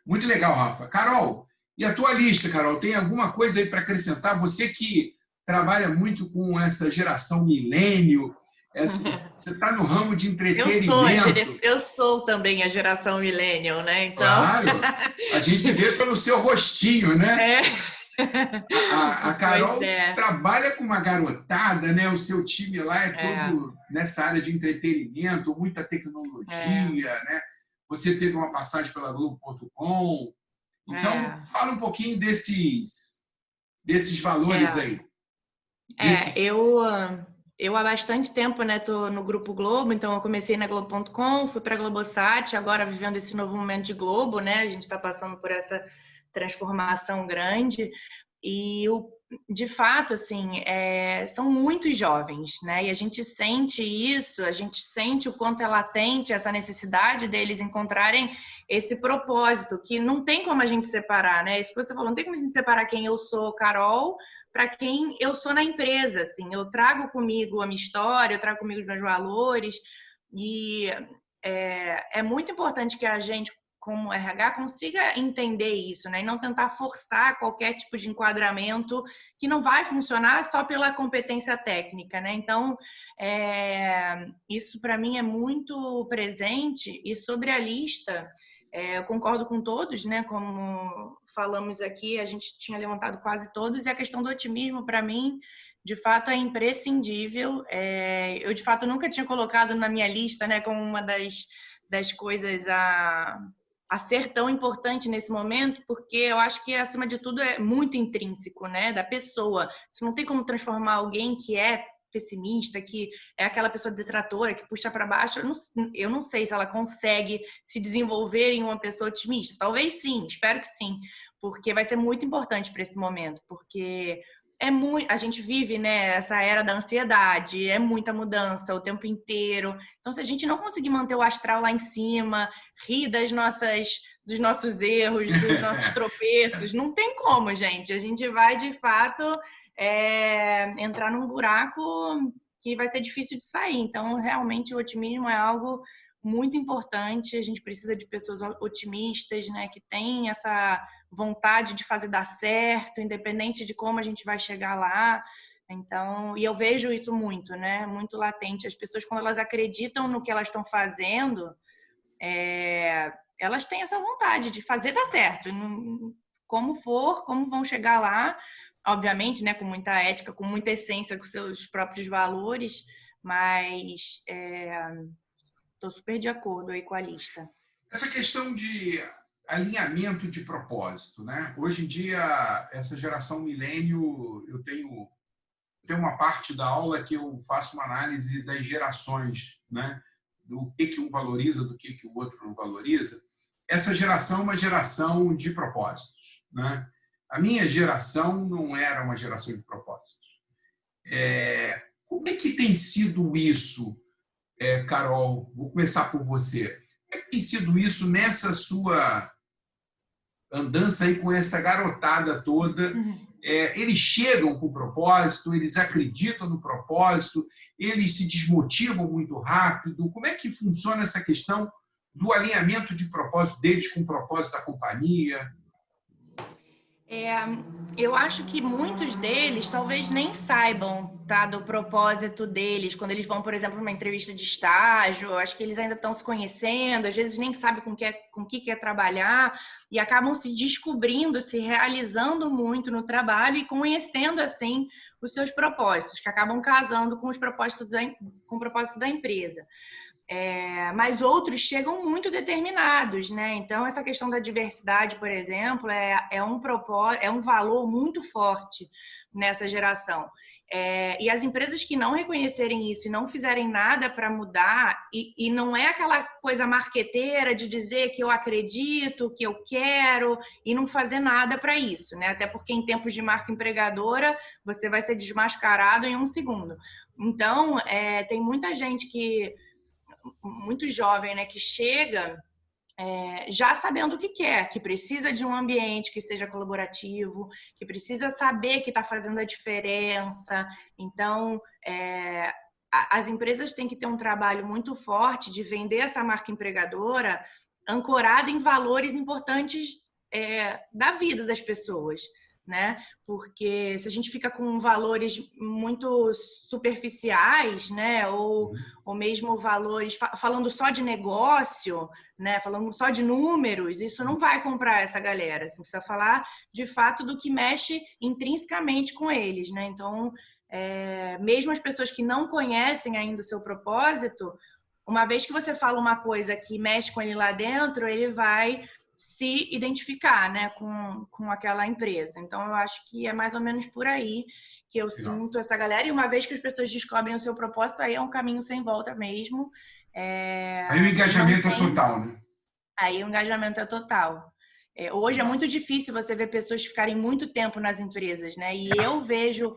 A: Muito legal, Rafa. Carol, e a tua lista, Carol? Tem alguma coisa aí para acrescentar? Você que trabalha muito com essa geração milênio, você está no ramo de entretenimento.
B: Eu sou também a geração millennial, né? Então...
A: Claro, a gente vê pelo seu rostinho, né? A Carol trabalha com uma garotada, né? O seu time lá é todo nessa área de entretenimento, muita tecnologia, né? você teve uma passagem pela Globo.com. Então, fala um pouquinho desses valores aí.
B: Eu há bastante tempo, né, tô no Grupo Globo, então eu comecei na Globo.com, fui para a Globosat, agora vivendo esse novo momento de Globo, né, a gente está passando por essa transformação grande e, de fato, assim, são muitos jovens, né, e a gente sente isso, a gente sente o quanto é latente essa necessidade deles encontrarem esse propósito, que não tem como a gente separar, né, isso que você falou, não tem como a gente separar quem eu sou, Carol, para quem eu sou na empresa, assim, eu trago comigo a minha história, eu trago comigo os meus valores e é muito importante que a gente, como RH, consiga entender isso, né? E não tentar forçar qualquer tipo de enquadramento que não vai funcionar só pela competência técnica, né? Então, isso para mim é muito presente e sobre a lista... eu concordo com todos, né? Como falamos aqui, a gente tinha levantado quase todos, e a questão do otimismo, para mim, de fato, é imprescindível. Eu, de fato, nunca tinha colocado na minha lista, né, como uma das coisas a ser tão importante nesse momento, porque eu acho que, acima de tudo, é muito intrínseco, né, da pessoa. Você não tem como transformar alguém que é pessimista, que é aquela pessoa detratora, que puxa para baixo, eu não sei se ela consegue se desenvolver em uma pessoa otimista. Talvez sim, espero que sim, porque vai ser muito importante para esse momento, porque a gente vive, né, essa era da ansiedade, é muita mudança o tempo inteiro. Então, se a gente não conseguir manter o astral lá em cima, rir dos nossos erros, dos nossos tropeços, não tem como, gente. A gente vai, de fato, entrar num buraco que vai ser difícil de sair. Então, realmente, o otimismo é algo muito importante. A gente precisa de pessoas otimistas, né, que têm essa vontade de fazer dar certo, independente de como a gente vai chegar lá. Então, e eu vejo isso muito, né, muito latente. As pessoas, quando elas acreditam no que elas estão fazendo, elas têm essa vontade de fazer dar certo. Como for, como vão chegar lá, obviamente, né, com muita ética, com muita essência, com seus próprios valores, mas estou super de acordo aí com a lista.
A: Essa questão de alinhamento de propósito, né? Hoje em dia, essa geração milênio, eu tenho uma parte da aula que eu faço uma análise das gerações, né? Do que um valoriza, do que o outro não valoriza. Essa geração é uma geração de propósitos, né? A minha geração não era uma geração de propósitos. Como é que tem sido isso, Carol? Vou começar por você. Como é que tem sido isso nessa sua andança aí com essa garotada toda? Eles chegam com propósito, eles acreditam no propósito, eles se desmotivam muito rápido. Como é que funciona essa questão do alinhamento de propósito deles com o propósito da companhia?
B: Eu acho que muitos deles talvez nem saibam, tá, do propósito deles. Quando eles vão, por exemplo, numa entrevista de estágio, acho que eles ainda estão se conhecendo, às vezes nem sabem com o que quer trabalhar e acabam se descobrindo, se realizando muito no trabalho e conhecendo, assim, os seus propósitos, que acabam casando com o propósito da empresa. Mas outros chegam muito determinados, né? Então, essa questão da diversidade, por exemplo, é um valor muito forte nessa geração. E as empresas que não reconhecerem isso e não fizerem nada para mudar, e não é aquela coisa marqueteira de dizer que eu acredito, que eu quero, e não fazer nada para isso, né? Até porque em tempos de marca empregadora, você vai ser desmascarado em um segundo. Então, tem muita gente muito jovem, né, que chega já sabendo o que quer, que precisa de um ambiente que seja colaborativo, que precisa saber que está fazendo a diferença. Então, as empresas têm que ter um trabalho muito forte de vender essa marca empregadora ancorada em valores importantes da vida das pessoas, né? Porque se a gente fica com valores muito superficiais, né? Ou mesmo valores falando só de negócio, né? Falando só de números, isso não vai comprar essa galera. Você precisa falar de fato do que mexe intrinsecamente com eles, né? Então, mesmo as pessoas que não conhecem ainda o seu propósito, uma vez que você fala uma coisa que mexe com ele lá dentro, ele vai se identificar, né, com aquela empresa. Então, eu acho que é mais ou menos por aí que eu sinto essa galera. E uma vez que as pessoas descobrem o seu propósito, aí é um caminho sem volta mesmo.
A: Aí o engajamento é total, né?
B: Aí o engajamento é total. Hoje é muito difícil você ver pessoas ficarem muito tempo nas empresas, né? E eu vejo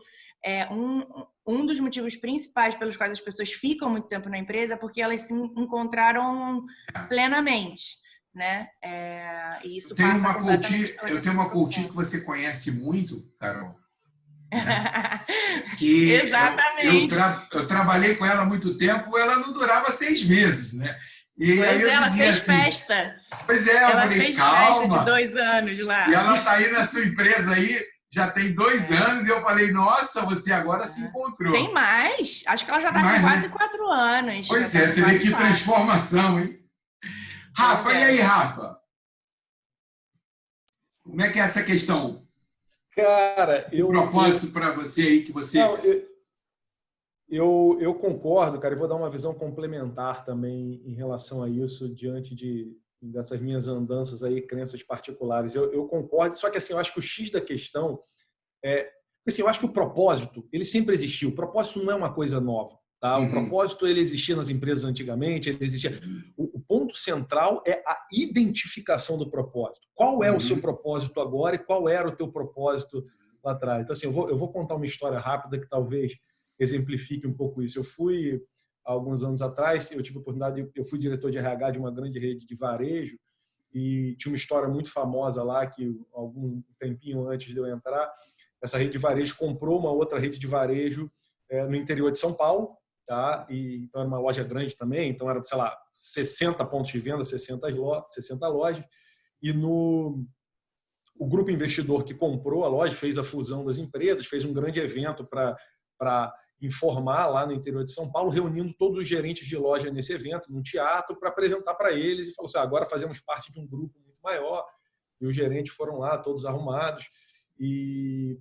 B: um dos motivos principais pelos quais as pessoas ficam muito tempo na empresa é porque elas se encontraram plenamente, né? E isso passa completamente
A: eu tenho uma coach que você conhece muito, Carol. Né? Que
B: exatamente.
A: Eu trabalhei com ela há muito tempo, ela não durava 6 meses, né? E
B: pois
A: aí eu
B: ela
A: dizia
B: fez
A: assim,
B: festa.
A: Pois é,
B: ela
A: falei,
B: fez
A: calma.
B: festa de 2 anos lá.
A: E ela está aí na sua empresa aí, já tem 2 anos, e eu falei, nossa, você agora se encontrou.
B: Tem mais. Acho que ela já está com quase 4 anos.
A: Pois é, você vê que transformação, hein? Rafa, e aí, Rafa? Como é que é essa questão?
D: Cara,
A: o propósito para você aí que você...
D: Não, eu concordo, cara, eu vou dar uma visão complementar também em relação a isso, diante dessas minhas andanças aí, crenças particulares. Eu concordo, só que assim, eu acho que o X da questão assim, eu acho que o propósito, ele sempre existiu. O propósito não é uma coisa nova, tá? O propósito, ele existia nas empresas antigamente, ele existia... O ponto central é a identificação do propósito. Qual é o seu propósito agora e qual era o teu propósito lá atrás? Então, assim, eu vou contar uma história rápida que talvez exemplifique um pouco isso. Eu fui, há alguns anos atrás, eu tive a oportunidade, eu fui diretor de RH de uma grande rede de varejo e tinha uma história muito famosa lá que algum tempinho antes de eu entrar, essa rede de varejo comprou uma outra rede de varejo no interior de São Paulo, tá? Então era uma loja grande também, então era, sei lá, 60 pontos de venda, 60 lojas, e o grupo investidor que comprou a loja fez a fusão das empresas, fez um grande evento para informar lá no interior de São Paulo, reunindo todos os gerentes de loja nesse evento, num teatro, para apresentar para eles e falou assim, agora fazemos parte de um grupo muito maior, e os gerentes foram lá, todos arrumados, e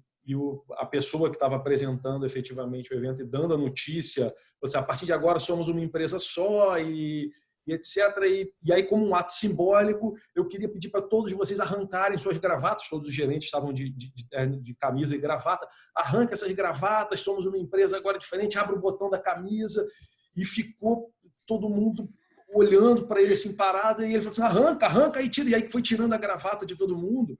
D: a pessoa que estava apresentando efetivamente o evento e dando a notícia, assim, a partir de agora somos uma empresa só e etc. E aí, como um ato simbólico, eu queria pedir para todos vocês arrancarem suas gravatas, todos os gerentes estavam de camisa e gravata, arranca essas gravatas, somos uma empresa agora diferente, abre o botão da camisa, e ficou todo mundo olhando para ele assim parado, e ele falou assim, arranca, aí tira, e aí foi tirando a gravata de todo mundo.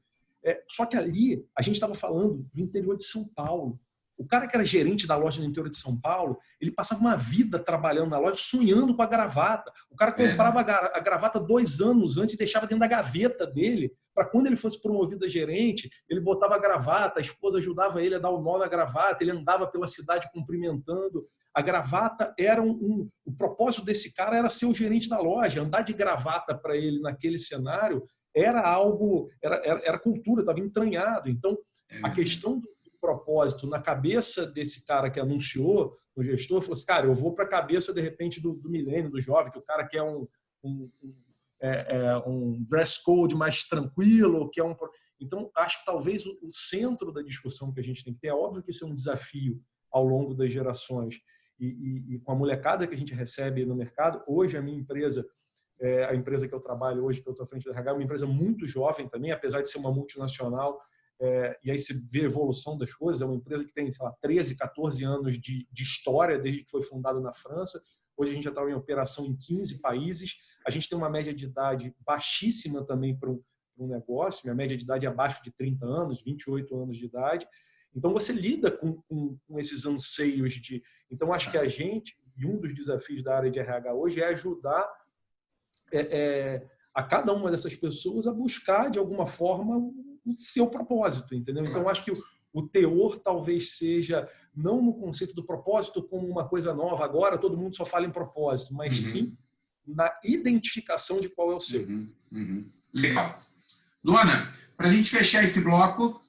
D: Só que ali a gente estava falando do interior de São Paulo. O cara que era gerente da loja no interior de São Paulo, ele passava uma vida trabalhando na loja, sonhando com a gravata. O cara comprava a gravata 2 anos antes e deixava dentro da gaveta dele, para quando ele fosse promovido a gerente, ele botava a gravata, a esposa ajudava ele a dar o nó na gravata, ele andava pela cidade cumprimentando. A gravata era o propósito desse cara era ser o gerente da loja, andar de gravata para ele naquele cenário era algo, era cultura, estava entranhado. Então, a questão do propósito na cabeça desse cara que anunciou, o gestor, falou assim, cara, eu vou para a cabeça, de repente, do milênio, do jovem, que o cara quer um dress code mais tranquilo, que é um... Então, acho que talvez o centro da discussão que a gente tem que ter, é óbvio que isso é um desafio ao longo das gerações, e com a molecada que a gente recebe no mercado, hoje a minha empresa, a empresa que eu trabalho hoje, que eu estou à frente do RH, é uma empresa muito jovem também, apesar de ser uma multinacional, e aí você vê a evolução das coisas, é uma empresa que tem, sei lá, 13, 14 anos de história, desde que foi fundada na França. Hoje a gente já está em operação em 15 países, a gente tem uma média de idade baixíssima também para um negócio, minha média de idade é abaixo de 30 anos, 28 anos de idade. Então você lida com esses anseios de... Então acho que a gente, e um dos desafios da área de RH hoje é ajudar a cada uma dessas pessoas a buscar, de alguma forma, o seu propósito, entendeu? Então, acho que o teor talvez seja, não no conceito do propósito como uma coisa nova, agora todo mundo só fala em propósito, mas sim na identificação de qual é o seu.
A: Legal. Luana, para a gente fechar esse bloco, o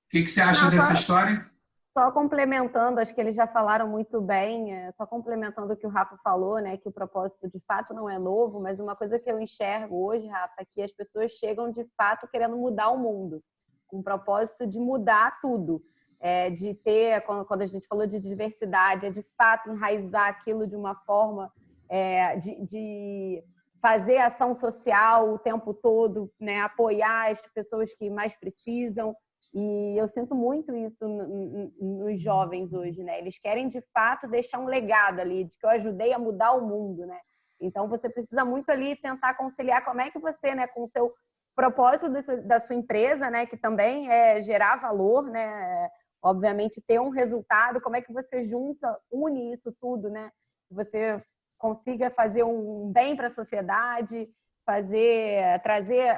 A: que você acha dessa história?
C: Só complementando, acho que eles já falaram muito bem, só complementando o que o Rafa falou, né, que o propósito de fato não é novo, mas uma coisa que eu enxergo hoje, Rafa, é que as pessoas chegam de fato querendo mudar o mundo, com o propósito de mudar tudo, de ter, quando a gente falou de diversidade, de fato enraizar aquilo de uma forma de fazer ação social o tempo todo, né? Apoiar as pessoas que mais precisam. E eu sinto muito isso nos jovens hoje, né? Eles querem, de fato, deixar um legado ali, de que eu ajudei a mudar o mundo, né? Então, você precisa muito ali tentar conciliar como é que você, né, com o seu propósito da sua empresa, né, que também é gerar valor, né? Obviamente, ter um resultado, como é que você une isso tudo, né? Você consiga fazer um bem para a sociedade,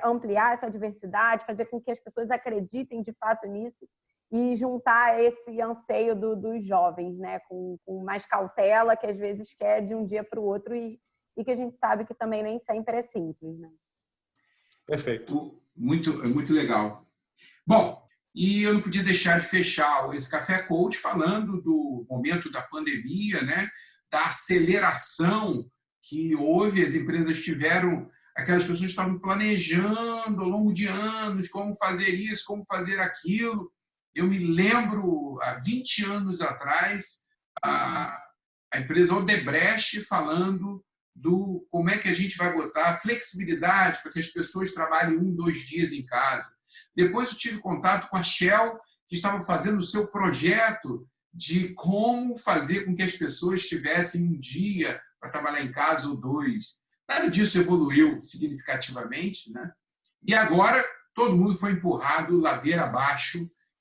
C: ampliar essa diversidade, fazer com que as pessoas acreditem de fato nisso e juntar esse anseio dos jovens, né, com mais cautela, que às vezes quer de um dia para o outro e que a gente sabe que também nem sempre é simples, né?
A: Perfeito. Muito legal. Bom, e eu não podia deixar de fechar esse Café Coach falando do momento da pandemia, né, da aceleração que houve, as empresas tiveram, aquelas pessoas que estavam planejando ao longo de anos como fazer isso, como fazer aquilo. Eu me lembro, há 20 anos atrás, a empresa Odebrecht falando do como é que a gente vai botar flexibilidade para que as pessoas trabalhem 1, 2 dias em casa. Depois eu tive contato com a Shell, que estava fazendo o seu projeto de como fazer com que as pessoas tivessem um dia para trabalhar em casa ou 2. Nada disso evoluiu significativamente, né? E agora todo mundo foi empurrado ladeira abaixo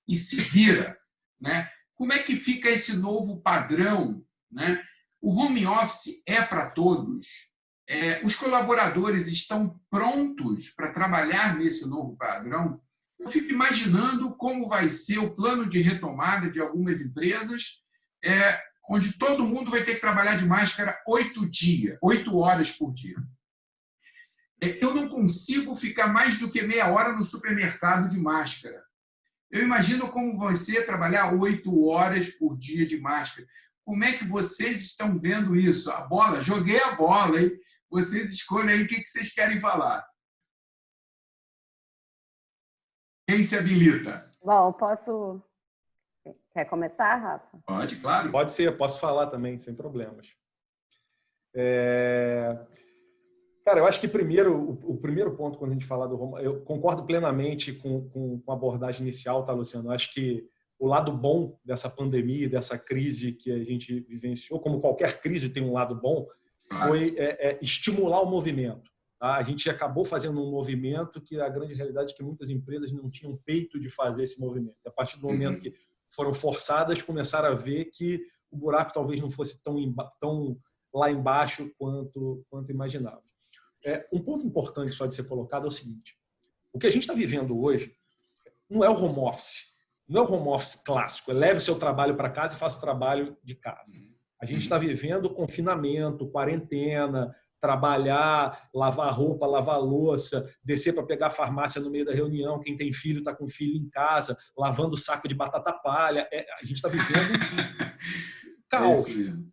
A: e se vira, né? Como é que fica esse novo padrão, né? O home office é para todos. Os colaboradores estão prontos para trabalhar nesse novo padrão. Eu fico imaginando como vai ser o plano de retomada de algumas empresas, onde todo mundo vai ter que trabalhar de máscara 8 horas por dia. Eu não consigo ficar mais do que meia hora no supermercado de máscara. Eu imagino como vai ser trabalhar 8 horas por dia de máscara. Como é que vocês estão vendo isso? A bola? Joguei a bola, hein? Vocês escolhem aí o que vocês querem falar. Quem se habilita?
C: Bom, posso... Quer começar, Rafa?
A: Pode, claro.
D: Pode ser, posso falar também, sem problemas. Cara, eu acho que o primeiro ponto, quando a gente fala do home, eu concordo plenamente com a abordagem inicial, tá, Luciano? Eu acho que o lado bom dessa pandemia, dessa crise que a gente vivenciou, como qualquer crise tem um lado bom, foi estimular o movimento. Tá? A gente acabou fazendo um movimento que a grande realidade é que muitas empresas não tinham peito de fazer esse movimento. A partir do momento que foram forçadas, começaram a ver que o buraco talvez não fosse tão lá embaixo quanto imaginava. Um ponto importante só de ser colocado é o seguinte: o que a gente está vivendo hoje não é o home office. Não é o home office clássico, leve o seu trabalho para casa e faça o trabalho de casa. A gente está vivendo confinamento, quarentena, trabalhar, lavar roupa, lavar louça, descer para pegar a farmácia no meio da reunião, quem tem filho está com filho em casa, lavando o saco de batata palha. A gente está vivendo caos,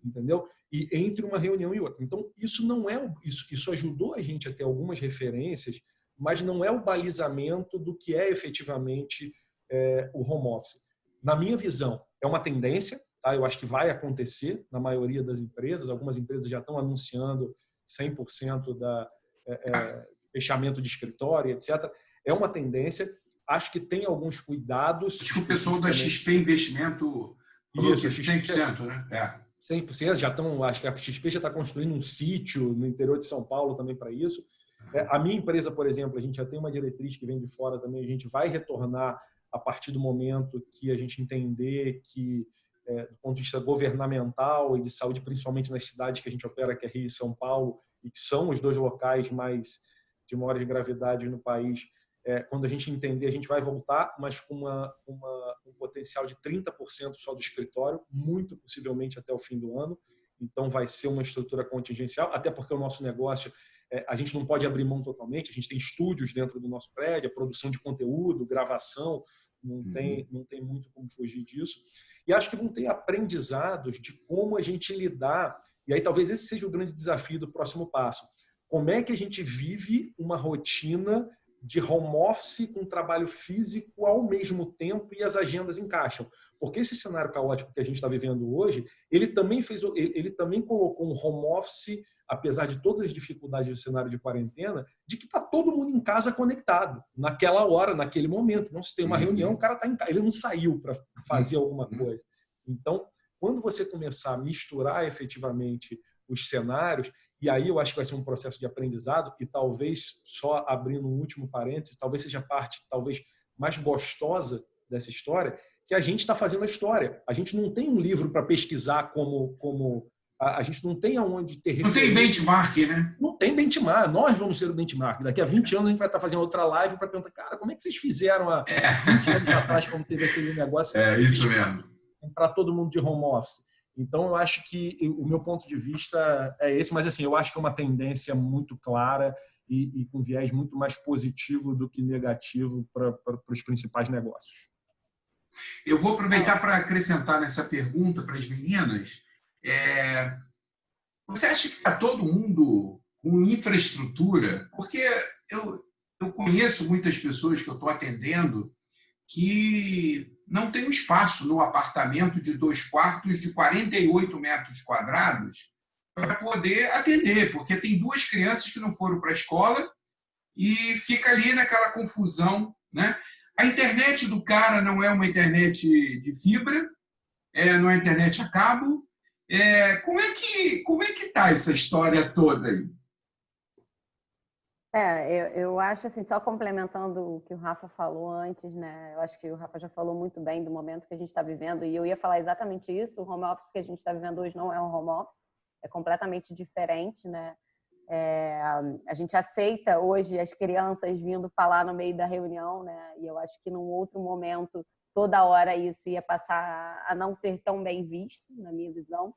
D: entendeu? E entre uma reunião e outra. Então, isso não é isso ajudou a gente a ter algumas referências, mas não é o balizamento do que é efetivamente o home office. Na minha visão, é uma tendência, tá? Eu acho que vai acontecer na maioria das empresas. Algumas empresas já estão anunciando 100% da fechamento de escritório, etc. É uma tendência. Acho que tem alguns cuidados.
A: Acho que o pessoal da XP Investimento falou que 100%, né?
D: 100%. Já estão, acho que a XP já está construindo um sítio no interior de São Paulo também para isso. A minha empresa, por exemplo, a gente já tem uma diretriz que vem de fora também. A gente vai retornar a partir do momento que a gente entender que, do ponto de vista governamental e de saúde, principalmente nas cidades que a gente opera, que é Rio e São Paulo, e que são os 2 locais mais de maior gravidade no país, quando a gente entender, a gente vai voltar, mas com um potencial de 30% só do escritório, muito possivelmente até o fim do ano. Então, vai ser uma estrutura contingencial, até porque o nosso negócio, a gente não pode abrir mão totalmente, a gente tem estúdios dentro do nosso prédio, a produção de conteúdo, gravação, não tem muito como fugir disso. E acho que vão ter aprendizados de como a gente lidar, e aí talvez esse seja o grande desafio do próximo passo. Como é que a gente vive uma rotina de home office com trabalho físico ao mesmo tempo e as agendas encaixam? Porque esse cenário caótico que a gente está vivendo hoje, ele também colocou um home office apesar de todas as dificuldades do cenário de quarentena, de que está todo mundo em casa conectado, naquela hora, naquele momento. Não se tem uma reunião, o cara está em casa, ele não saiu para fazer alguma coisa. Então, quando você começar a misturar efetivamente os cenários, e aí eu acho que vai ser um processo de aprendizado, e talvez, só abrindo um último parênteses, talvez seja a parte talvez mais gostosa dessa história, que a gente está fazendo a história. A gente não tem um livro para pesquisar como a gente não tem aonde ter referência.
A: Não tem benchmark, né?
D: Não tem benchmark. Nós vamos ser o benchmark. Daqui a 20 anos a gente vai estar fazendo outra live para perguntar, cara, como é que vocês fizeram há 20 anos atrás, quando teve aquele negócio?
A: Isso mesmo.
D: Para todo mundo de home office. Então, eu acho que o meu ponto de vista é esse, mas assim, eu acho que é uma tendência muito clara e com viés muito mais positivo do que negativo para os principais negócios.
A: Eu vou aproveitar para acrescentar nessa pergunta para as meninas. Você acha que está todo mundo com infraestrutura? Porque eu conheço muitas pessoas que eu estou atendendo que não tem um espaço no apartamento de 2 quartos de 48 metros quadrados para poder atender, porque tem 2 crianças que não foram para a escola e fica ali naquela confusão, né? A internet do cara não é uma internet de fibra, não é internet a cabo. Como é que está essa história toda aí?
C: Eu acho assim, só complementando o que o Rafa falou antes, né? Eu acho que o Rafa já falou muito bem do momento que a gente está vivendo, e eu ia falar exatamente isso. O home office que a gente está vivendo hoje não é um home office, é completamente diferente, né? A gente aceita hoje as crianças vindo falar no meio da reunião, né? E eu acho que num outro momento, toda hora isso ia passar a não ser tão bem visto, na minha visão.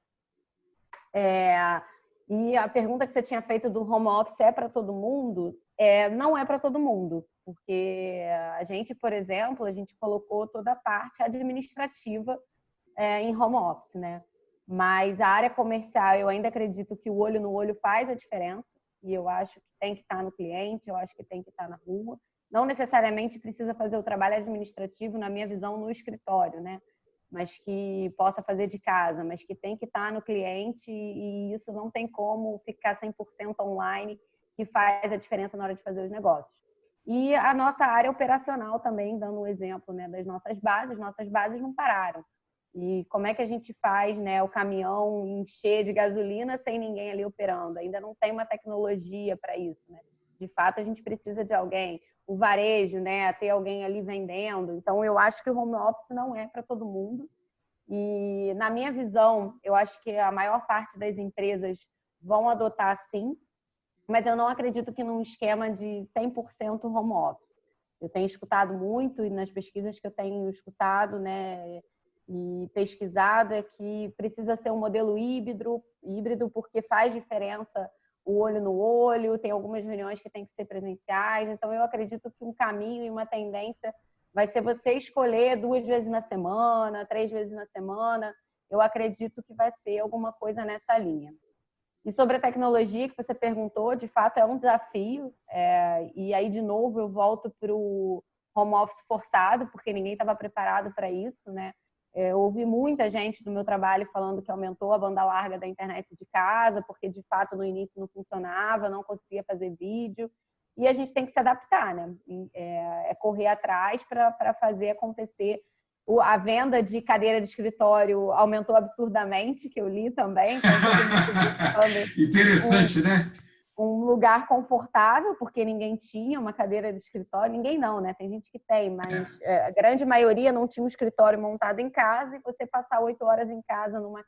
C: E a pergunta que você tinha feito do home office é para todo mundo? Não é para todo mundo, porque a gente, por exemplo, a gente colocou toda a parte administrativa em home office, né? Mas a área comercial, eu ainda acredito que o olho no olho faz a diferença, e eu acho que tem que estar no cliente, eu acho que tem que estar na rua. Não necessariamente precisa fazer o trabalho administrativo, na minha visão, no escritório, né? Mas que possa fazer de casa, mas que tem que estar no cliente, e isso não tem como ficar 100% online, que faz a diferença na hora de fazer os negócios. E a nossa área operacional também, dando um exemplo, né, das nossas bases não pararam. E como é que a gente faz, né, o caminhão encher de gasolina sem ninguém ali operando? Ainda não tem uma tecnologia para isso, né? De fato, a gente precisa de alguém. O varejo, né, ter alguém ali vendendo. Então, eu acho que o home office não é para todo mundo. E, na minha visão, eu acho que a maior parte das empresas vão adotar sim, mas eu não acredito que num esquema de 100% home office. Eu tenho escutado muito, e nas pesquisas que eu tenho escutado, né, e pesquisado, é que precisa ser um modelo híbrido porque faz diferença o olho no olho, tem algumas reuniões que tem que ser presenciais. Então, eu acredito que um caminho e uma tendência vai ser você escolher 2 vezes na semana, 3 vezes na semana. Eu acredito que vai ser alguma coisa nessa linha. E sobre a tecnologia que você perguntou, de fato é um desafio. E aí, de novo, eu volto para o home office forçado, porque ninguém estava preparado para isso, né? Eu ouvi muita gente do meu trabalho falando que aumentou a banda larga da internet de casa, porque de fato no início não funcionava, não conseguia fazer vídeo. E a gente tem que se adaptar, né? Correr atrás para fazer acontecer. A venda de cadeira de escritório aumentou absurdamente, que eu li também. Então,
A: interessante, né?
C: Um lugar confortável, porque ninguém tinha uma cadeira de escritório. Ninguém não, né? Tem gente que tem, mas a grande maioria não tinha um escritório montado em casa, e você passar 8 horas em casa numa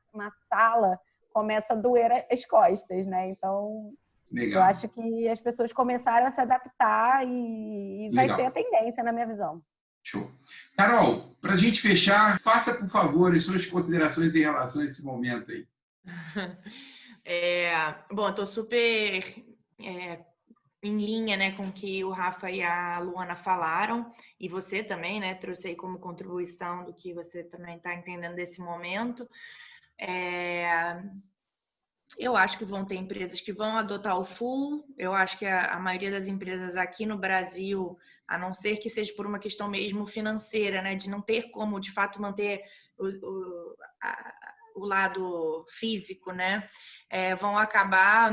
C: sala começa a doer as costas, né? Então,
A: legal.
C: Eu acho que as pessoas começaram a se adaptar e vai ser a tendência, na minha visão.
A: Show. Carol, para a gente fechar, faça, por favor, as suas considerações em relação a esse momento aí.
B: Bom, estou super em linha, né, com o que o Rafa e a Luana falaram, e você também, né, trouxe aí como contribuição do que você também está entendendo desse momento. Eu acho que vão ter empresas que vão adotar o full. Eu acho que a maioria das empresas aqui no Brasil, a não ser que seja por uma questão mesmo financeira, né, de não ter como, de fato, manter o lado físico, né, vão acabar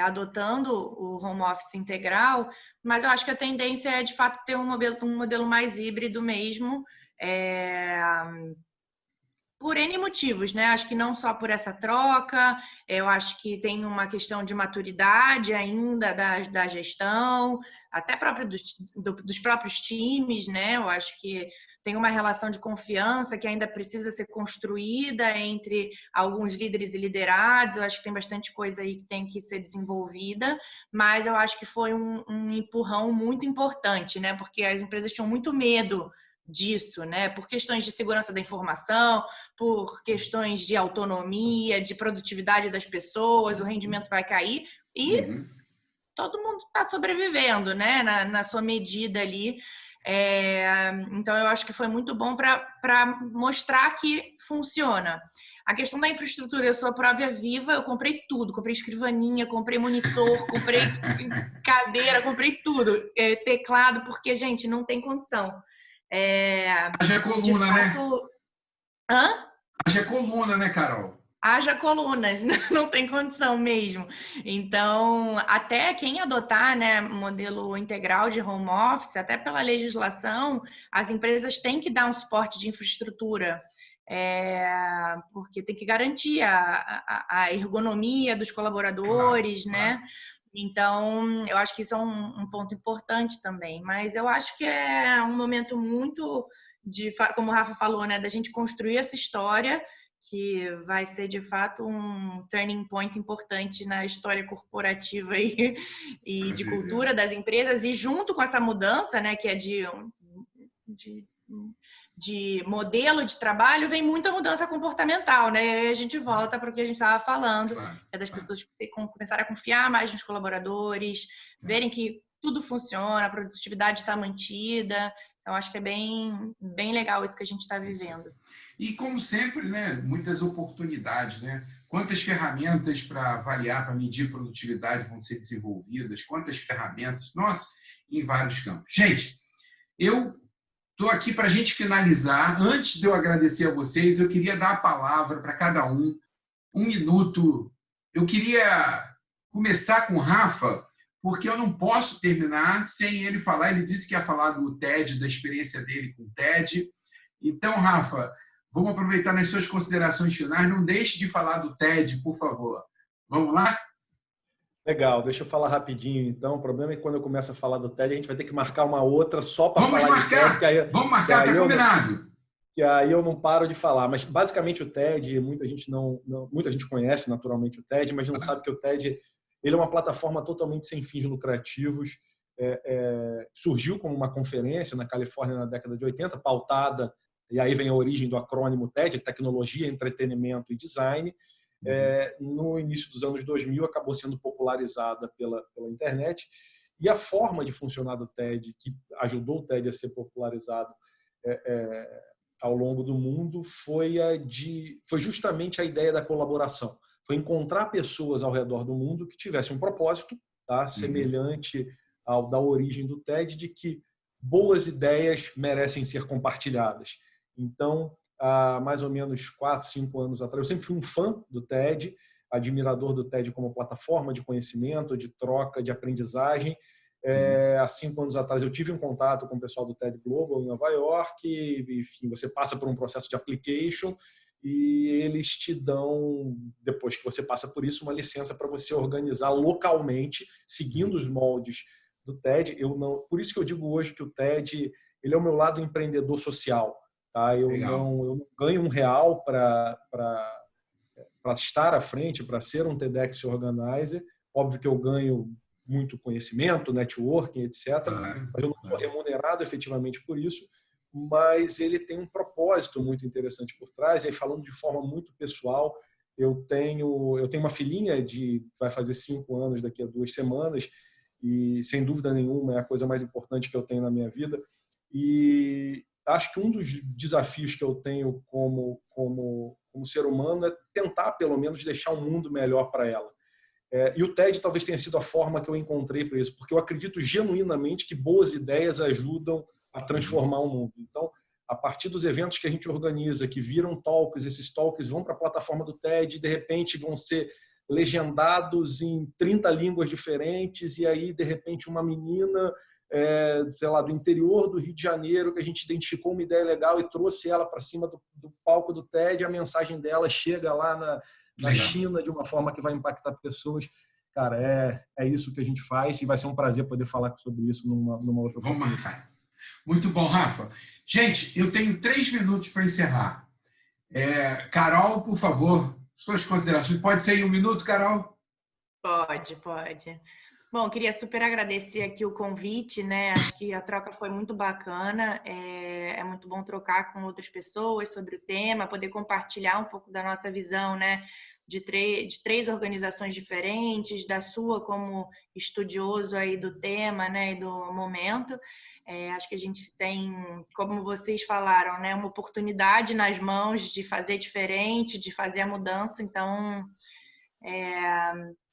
B: adotando o home office integral, mas eu acho que a tendência é, de fato, ter um modelo mais híbrido mesmo, por N motivos, né? Acho que não só por essa troca, eu acho que tem uma questão de maturidade ainda da gestão, até próprio dos próprios times, né? Eu acho que tem uma relação de confiança que ainda precisa ser construída entre alguns líderes e liderados. Eu acho que tem bastante coisa aí que tem que ser desenvolvida, mas eu acho que foi um empurrão muito importante, né? Porque as empresas tinham muito medo disso, né? Por questões de segurança da informação, por questões de autonomia, de produtividade das pessoas, o rendimento vai cair e todo mundo está sobrevivendo, né? Na sua medida ali. Então, eu acho que foi muito bom para mostrar que funciona. A questão da infraestrutura, eu sou a prova viva, eu comprei tudo, comprei escrivaninha, comprei monitor, comprei cadeira, comprei tudo, teclado, porque, gente, não tem condição.
A: Haja coluna,
B: fato...
A: né?
B: Hã?
A: Haja coluna, né, Carol?
B: Haja colunas, não tem condição mesmo. Então, até quem adotar, né, modelo integral de home office, até pela legislação, as empresas têm que dar um suporte de infraestrutura, porque tem que garantir a ergonomia dos colaboradores, claro, né? Claro. Então, eu acho que isso é um ponto importante também. Mas eu acho que é um momento muito como o Rafa falou, né, da gente construir essa história que vai ser, de fato, um turning point importante na história corporativa e de cultura das empresas. E junto com essa mudança, né, que é de modelo de trabalho, vem muita mudança comportamental, né? E aí a gente volta para o que a gente estava falando, das pessoas começarem a confiar mais nos colaboradores, verem que tudo funciona, a produtividade está mantida. Então, acho que é bem, bem legal isso que a gente está vivendo.
A: E, como sempre, né, muitas oportunidades, né? Quantas ferramentas para avaliar, para medir produtividade vão ser desenvolvidas, quantas ferramentas, nossa, em vários campos. Gente, eu estou aqui para a gente finalizar. Antes de eu agradecer a vocês, eu queria dar a palavra para cada um minuto. Eu queria começar com o Rafa, porque eu não posso terminar sem ele falar. Ele disse que ia falar do TED, da experiência dele com o TED. Então, Rafa, vamos aproveitar nas suas considerações finais. Não deixe de falar do TED, por favor. Vamos lá?
D: Legal, deixa eu falar rapidinho, então. O problema é que quando eu começo a falar do TED, a gente vai ter que marcar uma outra só para falar
A: de TED. Vamos marcar, está combinado.
D: Que aí eu não paro de falar. Mas, basicamente, o TED, muita gente conhece naturalmente o TED, mas não sabe que o TED ele é uma plataforma totalmente sem fins lucrativos. Surgiu como uma conferência na Califórnia na década de 80, pautada, e aí vem a origem do acrônimo TED, Tecnologia, Entretenimento e Design. No início dos anos 2000, acabou sendo popularizada pela internet. E a forma de funcionar do TED, que ajudou o TED a ser popularizado ao longo do mundo, foi justamente a ideia da colaboração. Foi encontrar pessoas ao redor do mundo que tivessem um propósito, tá? Semelhante ao da origem do TED, de que boas ideias merecem ser compartilhadas. Então, há mais ou menos 4, 5 anos atrás, eu sempre fui um fã do TED, admirador do TED como plataforma de conhecimento, de troca, de aprendizagem. Há 5 anos atrás eu tive um contato com o pessoal do TED Global em Nova York, e, enfim, você passa por um processo de application e eles te dão, depois que você passa por isso, uma licença para você organizar localmente, seguindo os moldes do TED. Por isso que eu digo hoje que o TED ele é o meu lado empreendedor social. Tá? Eu não ganho R$1 para estar à frente, para ser um TEDx Organizer. Óbvio que eu ganho muito conhecimento, networking, etc. Mas eu não sou remunerado efetivamente por isso. Mas ele tem um propósito muito interessante por trás. E aí, falando de forma muito pessoal, eu tenho uma filhinha que vai fazer 5 anos daqui a 2 semanas, e sem dúvida nenhuma é a coisa mais importante que eu tenho na minha vida. E acho que um dos desafios que eu tenho como ser humano é tentar, pelo menos, deixar um mundo melhor para ela. E o TED talvez tenha sido a forma que eu encontrei para isso, porque eu acredito genuinamente que boas ideias ajudam a transformar o mundo. Então, a partir dos eventos que a gente organiza, que viram talks, esses talks vão para a plataforma do TED, de repente vão ser legendados em 30 línguas diferentes, e aí, de repente, uma menina sei lá, do interior do Rio de Janeiro, que a gente identificou uma ideia legal e trouxe ela para cima do palco do TED, a mensagem dela chega lá na China de uma forma que vai impactar pessoas. Cara, é isso que a gente faz, e vai ser um prazer poder falar sobre isso numa outra
A: Vamos
D: oportunidade.
A: marcar. Muito bom, Rafa. Gente, eu tenho 3 minutos para encerrar. Carol, por favor, suas considerações. Pode ser em 1 minuto, Carol?
B: Pode. Bom, queria super agradecer aqui o convite, né? Acho que a troca foi muito bacana. É muito bom trocar com outras pessoas sobre o tema, poder compartilhar um pouco da nossa visão, né? De 3 organizações diferentes, da sua como estudioso aí do tema, né? E do momento. Acho que a gente tem, como vocês falaram, né? Uma oportunidade nas mãos de fazer diferente, de fazer a mudança. Então,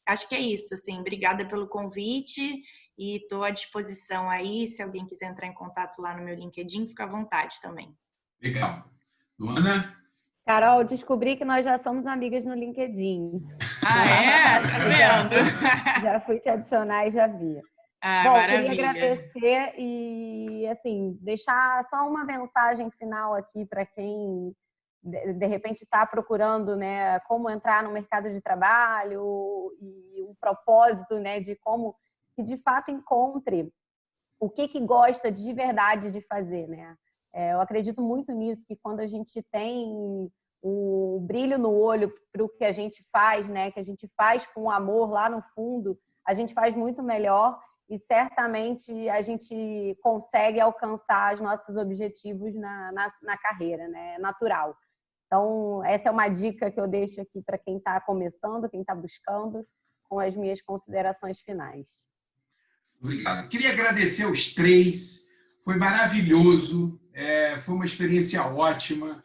B: acho que é isso, assim, obrigada pelo convite e estou à disposição aí, se alguém quiser entrar em contato lá no meu LinkedIn, fica à vontade também.
A: Legal. Luana?
C: Carol, descobri que nós já somos amigas no LinkedIn.
B: Tá vendo?
C: Já fui te adicionar e já vi. Bom,
B: maravilha.
C: queria agradecer e, assim, deixar só uma mensagem final aqui para quem de repente está procurando, né, como entrar no mercado de trabalho e um propósito, né, de como que de fato encontre o que gosta de verdade de fazer, né? Eu acredito muito nisso, que quando a gente tem o brilho no olho para o que a gente faz, né, que a gente faz com amor lá no fundo, a gente faz muito melhor e certamente a gente consegue alcançar os nossos objetivos na carreira, né? É natural. Então, essa é uma dica que eu deixo aqui para quem está começando, quem está buscando, com as minhas considerações finais.
A: Obrigado. Queria agradecer aos 3. Foi maravilhoso. Foi uma experiência ótima.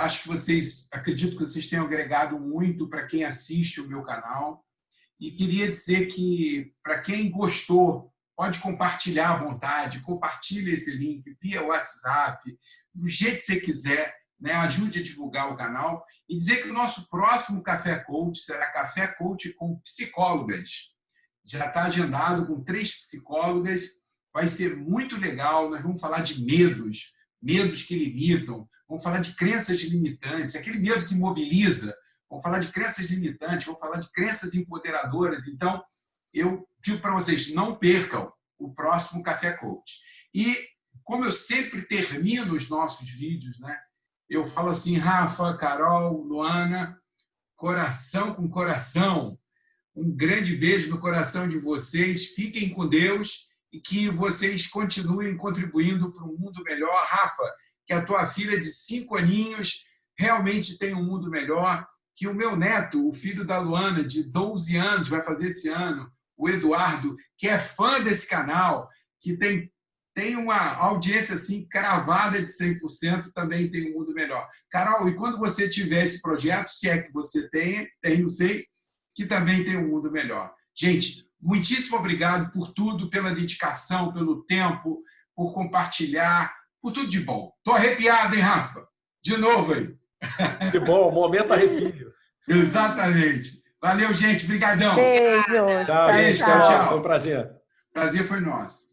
A: Acho que acredito que vocês tenham agregado muito para quem assiste o meu canal. E queria dizer que, para quem gostou, pode compartilhar à vontade, compartilhe esse link via WhatsApp, do jeito que você quiser. Né, ajude a divulgar o canal e dizer que o nosso próximo Café Coach será Café Coach com psicólogas. Já está agendado com 3 psicólogas, vai ser muito legal. Nós vamos falar de medos que limitam, vamos falar de crenças limitantes, aquele medo que mobiliza, vamos falar de crenças limitantes, vamos falar de crenças empoderadoras. Então, eu digo para vocês, não percam o próximo Café Coach. E, como eu sempre termino os nossos vídeos, né? Eu falo assim, Rafa, Carol, Luana, coração com coração. Um grande beijo no coração de vocês. Fiquem com Deus e que vocês continuem contribuindo para um mundo melhor. Rafa, que a tua filha de 5 aninhos realmente tenha um mundo melhor. Que o meu neto, o filho da Luana, de 12 anos, vai fazer esse ano, o Eduardo, que é fã desse canal, que tem uma audiência assim cravada de 100%, também tem um mundo melhor. Carol, e quando você tiver esse projeto, se é que você tem, não sei, que também tem um mundo melhor. Gente, muitíssimo obrigado por tudo, pela dedicação, pelo tempo, por compartilhar, por tudo de bom. Estou arrepiado, hein, Rafa? De novo aí.
D: Que bom, momento arrepio.
A: Exatamente. Valeu, gente. Obrigadão.
C: Beijo.
D: Tchau, gente.
A: Tchau.
D: Foi um prazer.
A: Prazer foi nosso.